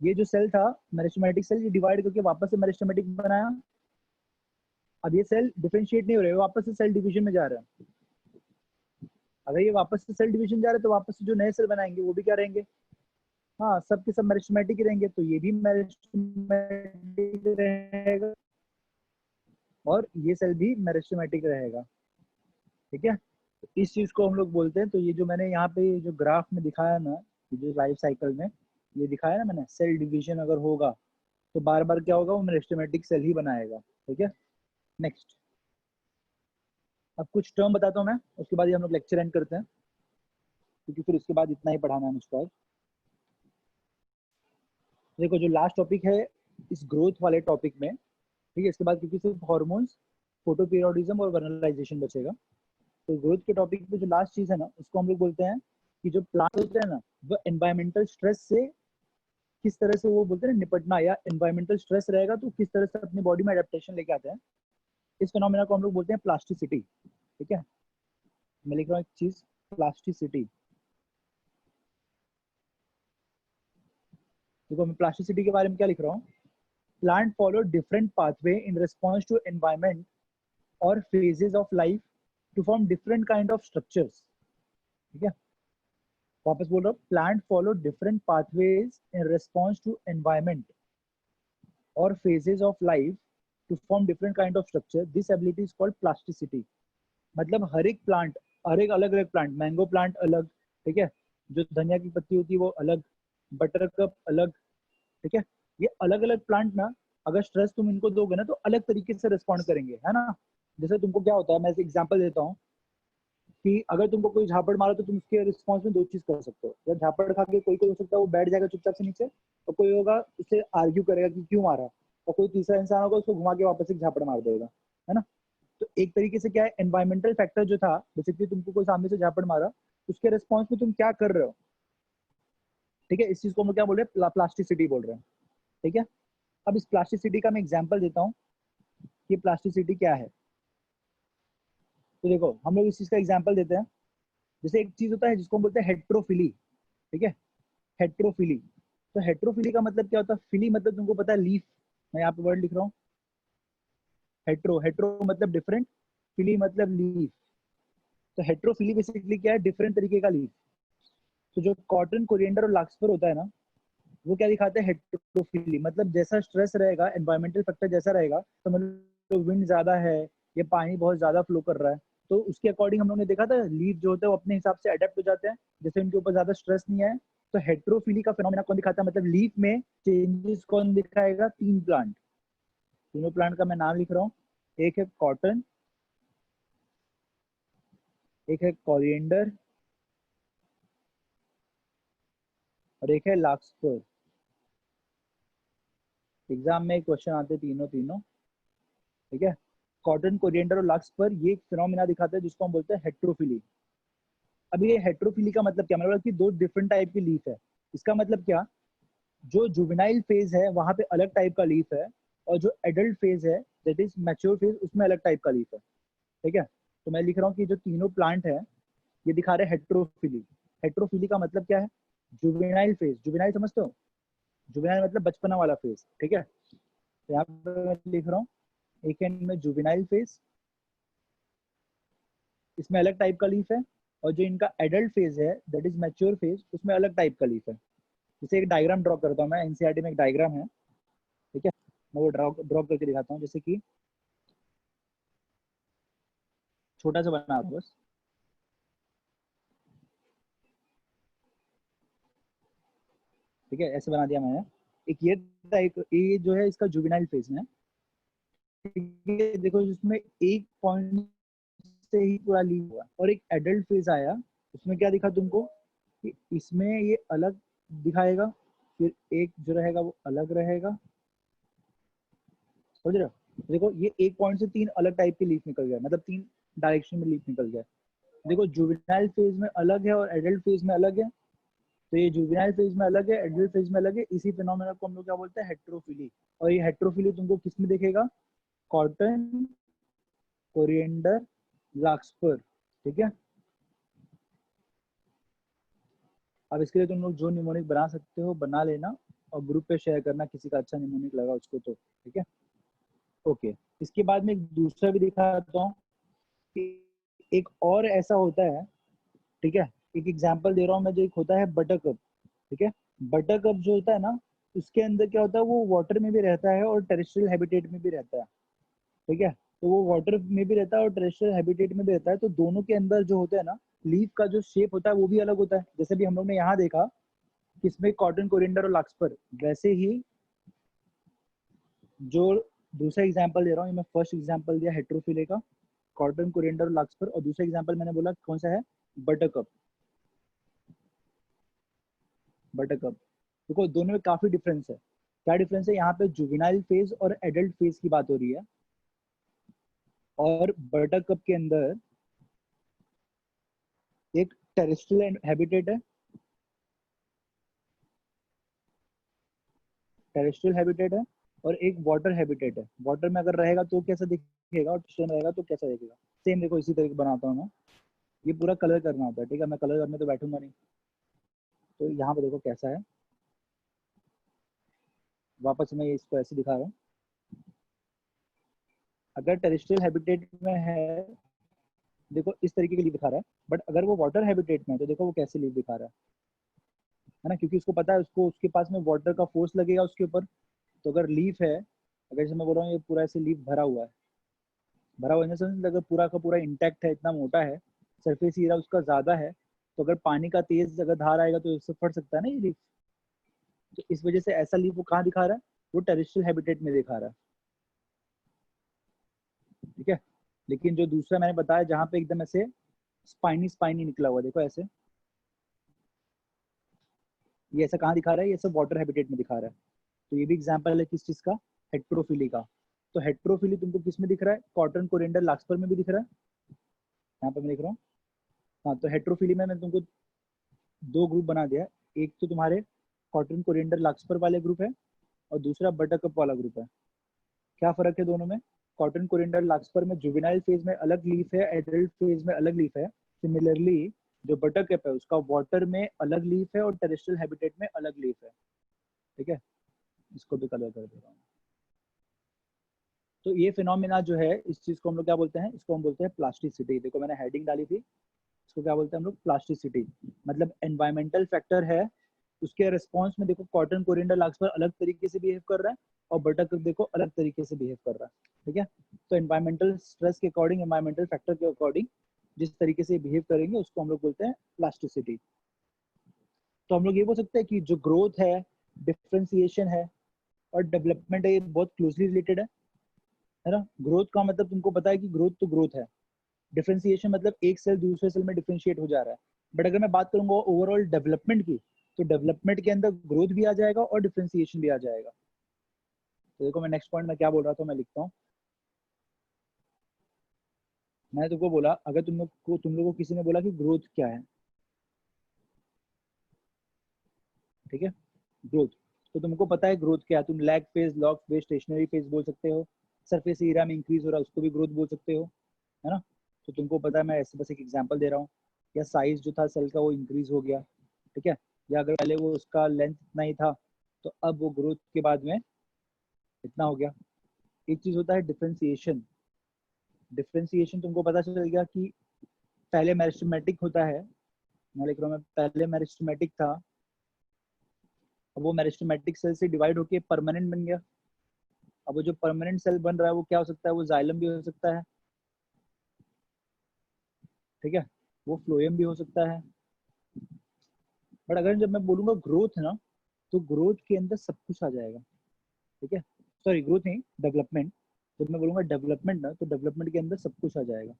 ये जो सेल था मेरिस्टेमेटिक सेल, ये डिवाइड करके वापस से मेरिस्टेमेटिक बनाया। अब ये सेल डिफरेंशिएट नहीं हो रहे, वापस से सेल डिवीजन में जा रहा है। अगर ये वापस से सेल डिवीजन जा रहे हैं तो वापस से जो नए सेल बनाएंगे वो भी क्या रहेंगे, हाँ, सब के सब मेरिस्टेमेटिक ही रहेंगे, तो ये भी मेरिस्टेमेटिक रहेगा और ये सेल भी मेरिस्टेमेटिक रहेगा, ठीक है। तो इस चीज को हम लोग बोलते हैं, तो ये जो मैंने यहाँ पे जो ग्राफ में दिखाया ना, ये जो लाइफ साइकिल में ये दिखाया ना मैंने, सेल डिवीजन अगर होगा तो बार बार क्या होगा, वो मेरिस्टेमेटिक सेल ही बनाएगा, ठीक है। नेक्स्ट, अब कुछ टर्म बताता हूँ मैं, उसके बाद ही हम लोग लेक्चर एंड करते हैं, क्योंकि फिर उसके बाद इतना ही पढ़ाना है मुझको आज। देखो जो लास्ट टॉपिक है इस ग्रोथ वाले टॉपिक में, ठीक है, इसके बाद क्योंकि सिर्फ हॉर्मोन्स, फोटोपीरियोडिज्म और वर्नलाइजेशन बचेगा। तो ग्रोथ के टॉपिक पे जो लास्ट चीज है ना, उसको हम लोग बोलते हैं कि जो प्लांट होते हैं ना, वो एनवायरमेंटल स्ट्रेस से किस तरह से वो बोलते हैं निपटना, या एनवायरमेंटल स्ट्रेस रहेगा तो किस तरह से अपनी बॉडी में एडेप्टेशन लेके आते हैं, इस फिनोमेना को हम लोग बोलते हैं प्लास्टिसिटी, ठीक है। मैं लिख रहा हूँ एक चीज, प्लास्टिसिटी। देखो मैं प्लास्टिसिटी के बारे में क्या लिख रहा हूँ, plant follow different pathway in response to environment और phases of life to form different kind of structures, ठीक है। वापस बोल रहा हूँ, plant follow different pathways in response to environment और phases of life to form different kind of structure, this ability is called plasticity। मतलब हर एक plant, हर एक अलग अलग प्लांट, मैंगो प्लांट अलग, ठीक है, जो धनिया की पत्ती होती है वो अलग, बटर कप अलग, ठीक है। ये अलग अलग प्लांट ना, अगर स्ट्रेस तुम इनको दोगे ना तो अलग तरीके से रिस्पॉन्ड करेंगे, है ना। जैसे तुमको क्या होता है, मैं एग्जांपल देता हूँ कि अगर तुमको कोई झापड़ मारा तो तुम उसके रिस्पॉन्स में दो चीज कर सकते हो, या झापड़ खा के कोई हो सकता है वो बैठ जाएगा चुपचाप से नीचे, और कोई होगा उससे आर्ग्यू करेगा कि क्यों मारा, और कोई तीसरा इंसान होगा उसको घुमा के वापस एक झापड़ मार देगा, है ना। तो एक तरीके से क्या है, एनवायरमेंटल फैक्टर जो था, बेसिकली तुमको कोई सामने से झापड़ मारा, उसके रिस्पॉन्स में तुम क्या कर रहे हो, ठीक है, इस चीज को हम लोग क्या बोल रहे हैं, प्लास्टिसिटी बोल रहे हैं, ठीक है। अब इस प्लास्टिसिटी का मैं एग्जाम्पल देता हूँ कि प्लास्टिसिटी क्या है। तो देखो हम लोग इस चीज का एग्जाम्पल देते हैं, जैसे एक चीज होता है जिसको हम बोलते हैं हेट्रोफिली, ठीक है, हेट्रोफिली। तो हेट्रोफिली का मतलब क्या होता है, फिली मतलब तुमको पता है लीफ, मैं यहाँ पे वर्ड लिख रहा हूँ, हेट्रो, हेट्रो मतलब डिफरेंट, फिली मतलब लीफ। तो हेट्रोफिली बेसिकली क्या है, डिफरेंट तरीके का लीफ, तो जो कॉटन, कोरिएंडर और लार्कस्पर होता है ना, वो क्या दिखाते हैं, हेट्रोफिली। मतलब जैसा स्ट्रेस रहेगा, एनवायरमेंटल फैक्टर जैसा रहेगा, तो मतलब विंड ज्यादा है या पानी बहुत ज्यादा फ्लो कर रहा है, तो उसके अकॉर्डिंग हम लोगों ने देखा था लीफ जो होते हैं वो अपने हिसाब से अडेप्ट हो जाते हैं, जैसे उनके ऊपर ज्यादा स्ट्रेस नहीं है। तो हेट्रोफिली का फिनोमेना कौन दिखाता है, मतलब लीफ में चेंजेस कौन दिखाएगा, तीन प्लांट। तीनों प्लांट का मैं नाम लिख रहा हूँ, एक है कॉटन, एक है कोरिएंडर और एक है लार्कस्पर। एग्जाम में क्वेश्चन आते तीनों तीनों, ठीक है। कॉटन, कोरिएंडर और लार्कस्पर ये फिनोमेना दिखाते हैं जिसको हम बोलते हैं हेट्रोफिली। अब ये हेट्रोफिली का मतलब क्या, मतलब कि दो डिफरेंट टाइप की लीफ है। इसका मतलब क्या, जो जुवेनाइल फेज है वहां पे अलग टाइप का लीफ है, और जो एडल्ट फेज है दैट इज मैच्योर फेज, उसमें अलग टाइप का लीफ है, ठीक है। तो मैं लिख रहा हूँ कि जो तीनों प्लांट है ये दिखा रहे हेट्रोफिली। हेट्रोफिली का मतलब क्या है, जुवेनाइल फेज, जुवेनाइल समझते हो, जुवेनाइल मतलब बचपना वाला फेज, ठीक है। तो यहाँ पे मैं लिख रहा हूँ एक एंड में जुवेनाइल फेज, इसमें अलग टाइप का लीफ है, और जो इनका एडल्ट फेज है दैट इज मैच्योर फेज, उसमें अलग टाइप का लीफ है। जैसे एक डायग्राम ड्रॉ करता हूँ मैं, एनसीईआरटी में एक डायग्राम है, ठीक है, मैं वो ड्रॉ करके दिखाता हूँ। जैसे कि छोटा सा बना दो बस, ठीक है, ऐसे बना दिया मैंने। एक ये था, एक ये जो है इसका जुवेनाइल फेज में, ठीक है, देखो जिसमें एक पॉइंट से ही पूरा लीव हुआ, और एक एडल्ट फेज आया, उसमें क्या दिखा तुमको कि इसमें ये अलग दिखाएगा, फिर एक जो रहेगा वो अलग रहेगा, समझ रहे हो। देखो ये एक पॉइंट से तीन अलग टाइप के लीफ निकल गया, मतलब तीन डायरेक्शन में लीफ निकल गया। देखो जुवेनाइल फेज में अलग है और एडल्ट फेज में अलग है, तो ये जुवेनाइल फेज में अलग है, एडल्ट फेज में अलग है, इसी फिनोमेना को हम लोग क्या बोलते हैं, हेट्रोफिली। और ये हेट्रोफिली तुमको किस में दिखेगा, कॉटन, कोरिएंडर, लार्कस्पर, ठीक है। अब इसके लिए तुम लोग जो निमोनिक बना सकते हो बना लेना, और ग्रुप पे शेयर करना, किसी का अच्छा निमोनिक लगा उसको तो, ठीक है। ओके, इसके बाद में एक दूसरा भी दिखाता हूँ कि एक और ऐसा होता है, ठीक है। एक एग्जांपल दे रहा हूँ मैं, जो एक होता है बटर कप, ठीक है। बटर कप जो होता है ना, उसके अंदर क्या होता है, वो वाटर में भी रहता है और टेरेस्ट्रियल हैबिटेट में भी रहता है, ठीक है। तो वो वाटर में भी रहता है और टेरेस्ट्रियल हैबिटेट में भी रहता है, तो दोनों के अंदर जो होता है ना, लीफ का जो शेप होता है वो भी अलग होता है। जैसे भी हम लोग ने यहाँ देखा कि इसमें कॉटन, कोरिएंडर और लार्कस्पर, वैसे ही जो दूसरा एग्जांपल दे रहा हूँ, ये मैं फर्स्ट एग्जांपल दिया हेट्रोफिले का, कॉटन, कोरिएंडर और लार्कस्पर, और दूसरा एग्जांपल मैंने बोला कौन सा है, बटरकप। बटरकप, देखो दोनों में काफी डिफरेंस है। क्या डिफरेंस है, यहाँ पे जुवेनाइल फेज और एडल्ट फेज की बात हो रही है, और बटरकप के अंदर एक टेरेस्ट्रियल हैबिटेट है, टेरेस्ट्रियल हैबिटेट है, और एक वाटर हैबिटेट है। वाटर में अगर रहेगा तो कैसा दिखेगा, और टेरेस्ट्रियल में रहेगा तो कैसा दिखेगा। सेम देखो इसी तरीके बनाता हूँ मैं, ये पूरा कलर करना होता है, ठीक है, मैं कलर करने तो बैठूंगा नहीं। तो यहाँ पे देखो कैसा है, वापस मैं इसको ऐसे दिखा रहा हूँ। अगर टेरेस्ट्रियल हैबिटेट में है, देखो इस तरीके की लीफ दिखा रहा है, बट अगर वो वाटर हैबिटेट में है तो देखो वो कैसे लीफ दिखा रहा है ना, क्योंकि उसको पता है, उसको उसके पास में वाटर का फोर्स लगेगा उसके ऊपर। तो अगर लीफ है, अगर जैसे मैं बोल रहा हूँ ये पूरा ऐसे लीफ भरा हुआ है, भरा हुआ इन द सेंस अगर पूरा का पूरा इंटैक्ट है, इतना मोटा है, सरफेस एरिया उसका ज्यादा है, तो अगर पानी का तेज अगर धार आएगा तो इससे फट सकता है ना ये लीफ। तो इस वजह से ऐसा लीफ वो कहाँ दिखा रहा है, वो टेरेस्ट्रियल हैबिटेट में दिखा रहा है, ठीक है। लेकिन जो दूसरा मैंने बताया जहाँ पे एकदम ऐसे स्पाइनी स्पाइनी निकला हुआ, देखो ऐसे, ये ऐसा कहाँ दिखा रहा है, ये सब वाटर हैबिटेट में दिखा रहा है। तो ये भी एग्जांपल है किस चीज का, हेट्रोफिली का। तो हेट्रोफिली तुमको किस में दिख रहा है, कॉटन, कोरिएंडर, लार्कस्पर में भी दिख रहा है, यहाँ पे मैं लिख रहा हूँ। हाँ, तो हेट्रोफिली में मैं तुमको दो ग्रुप बना दिया, एक तो तुम्हारे कॉटन, कोरिएंडर, लार्कस्पर वाले ग्रुप है, और दूसरा बटरकप वाला ग्रुप है। क्या फर्क है दोनों में, कॉटन, कोरिएंडर, लार्कस्पर में जुवेनाइल फेज में अलग लीफ है, एडल्ट फेज में अलग लीफ है। सिमिलरली जो बटरकप है उसका वाटर में अलग लीफ है और टेरेस्ट्रियल हैबिटेट में अलग लीफ है, ठीक है। इसको भी कलर कर दे रहा हूँ। तो ये फिनोमिना जो है, इस चीज को हम लोग क्या बोलते हैं, इसको हम बोलते हैं प्लास्टिसिटी। देखो मैंने हेडिंग डाली थी, इसको क्या बोलते हैं हम लोग, प्लास्टिसिटी। मतलब एनवायरमेंटल फैक्टर है, उसके रिस्पॉन्स में देखो कॉटन कोरिएंडर लार्क्सपर अलग तरीके से बिहेव कर रहा है और बटरकप देखो अलग तरीके से बिहेव कर रहा है, ठीक है। तो एनवायरमेंटल स्ट्रेस के अकॉर्डिंग, एनवायरमेंटल फैक्टर के अकॉर्डिंग जिस तरीके से बिहेव करेंगे उसको हम लोग बोलते हैं प्लास्टिसिटी। तो हम लोग ये बोल सकते हैं कि जो ग्रोथ है, डिफरेंशिएशन है और डेवलपमेंट है, ये बहुत क्लोजली रिलेटेड है ना। ग्रोथ का मतलब तुमको पता है कि ग्रोथ तो ग्रोथ है, डिफरेंशिएशन मतलब एक सेल दूसरे सेल में डिफरेंशिएट हो जा रहा है। बट अगर मैं बात करूंगा ओवरऑल डेवलपमेंट की, तो डेवलपमेंट के अंदर ग्रोथ भी आ जाएगा और डिफरेंशिएशन भी आ जाएगा। तो देखो मैं नेक्स्ट पॉइंट में क्या बोल रहा था, मैं लिखता हूँ। मैंने तुमको बोला, अगर तुम लोग को किसी ने बोला कि ग्रोथ क्या है, ठीक है, ग्रोथ, तो तुमको पता है ग्रोथ क्या है। तुम lag phase, log phase, stationary phase बोल सकते हो। सरफेस एरिया में इंक्रीज हो रहा है उसको भी ग्रोथ बोल सकते हो, है ना। तो तुमको पता है, मैं ऐसे बस एक एग्जांपल दे रहा हूँ। या साइज जो था सेल का वो इंक्रीज हो गया, ठीक है। या अगर पहले वो उसका लेंथ इतना ही था तो अब वो ग्रोथ के बाद में इतना हो गया। एक चीज होता है डिफरेंशिएशन। डिफरेंशिएशन तुमको पता चल गया कि पहले मेरिस्टेमेटिक होता है, मैं लिख रहा हूँ, मैं पहले मेरिस्टेमेटिक था, अब वो मेरिस्टेमेटिक सेल से डिवाइड होके परमानेंट बन गया। अब वो जो परमानेंट सेल बन रहा है वो क्या हो सकता है, वो जाइलम भी हो सकता है, ठीक है, वो फ्लोएम भी हो सकता है। बट अगर जब मैं बोलूंगा ग्रोथ ना, तो ग्रोथ के अंदर सब कुछ आ जाएगा, ठीक है। सॉरी, ग्रोथ नहीं, डेवलपमेंट। जब मैं बोलूंगा डेवलपमेंट ना, तो डेवलपमेंट के अंदर सब कुछ आ जाएगा,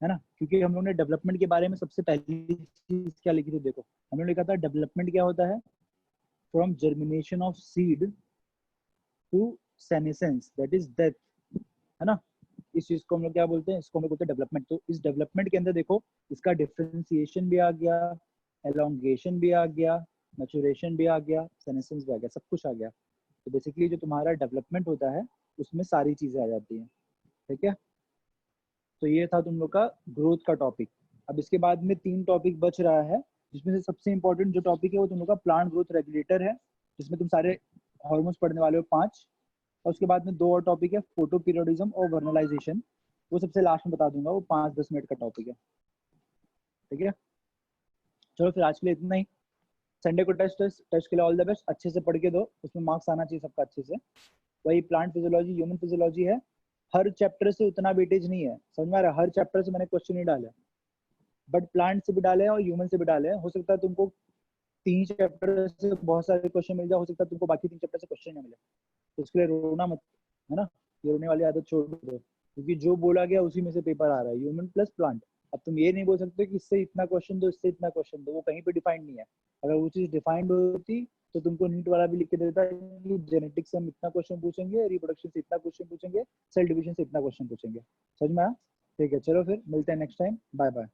है ना। क्योंकि हम लोग ने डेवलपमेंट के बारे में सबसे पहली चीज क्या लिखी थी, देखो हमने लिखा था डेवलपमेंट क्या होता है, from germination of seed to senescence, that is death, है ना। इस चीज को हम लोग क्या बोलते हैं, इसको हम लोग बोलते हैं डेवलपमेंट। तो इस डेवलपमेंट के अंदर देखो इसका डिफरेंशिएशन भी आ गया, एलोंगेशन भी आ गया, मैच्योरेशन भी आ गया, सेनेसेंस भी आ गया, सब कुछ आ गया। तो बेसिकली जो तुम्हारा डेवलपमेंट होता है उसमें सारी चीजें आ जाती हैं, ठीक है। तो ये था तुम लोग का ग्रोथ का टॉपिक। अब इसके बाद में 3 टॉपिक बच रहा है, जिसमें से सबसे इंपॉर्टेंट जो टॉपिक है वो तुम लोग का प्लांट ग्रोथ रेगुलेटर है, जिसमें तुम सारे हॉर्मोन्स पढ़ने वाले हो 5। और उसके बाद में 2 और टॉपिक है, फोटो पीरियोडिज्म और वर्नलाइजेशन, वो सबसे लास्ट में बता दूंगा, वो 5-10 मिनट का टॉपिक है, ठीक है। चलो फिर आज के लिए इतना ही। संडे को टेस्ट टेस्ट के लिए ऑल द बेस्ट, अच्छे से पढ़ के दो, उसमें मार्क्स आना चाहिए सबका अच्छे से। वही प्लांट फिजियोलॉजी, ह्यूमन फिजियोलॉजी है, हर चैप्टर से उतना वेटेज नहीं है, समझ में आ रहा है। हर चैप्टर से मैंने क्वेश्चन नहीं डाले, बट प्लांट से भी डाले हैं और ह्यूमन से भी डाले हैं। हो सकता है तुमको 3 चैप्टर से बहुत सारे क्वेश्चन मिल जाए, हो सकता है तुमको बाकी 3 चैप्टर से क्वेश्चन ना मिले, तो उसके लिए रोना मत, है ना। ये रोने वाली आदत छोड़ दो, क्योंकि जो बोला गया उसी में से पेपर आ रहा है, ह्यूमन प्लस प्लांट। अब तुम ये नहीं बोल सकते कि इससे इतना क्वेश्चन दो, इससे इतना क्वेश्चन दो, वो कहीं पे डिफाइंड नहीं है। अगर वो चीज डिफाइंड होती तो तुमको नीट वाला भी लिख के देता कि जेनेटिक्स से हम इतना क्वेश्चन पूछेंगे, रिप्रोडक्शन से इतना क्वेश्चन पूछेंगे, सेल डिवीजन से इतना क्वेश्चन पूछेंगे। समझ में आया? ठीक है, चलो फिर मिलते हैं नेक्स्ट टाइम, बाय बाय।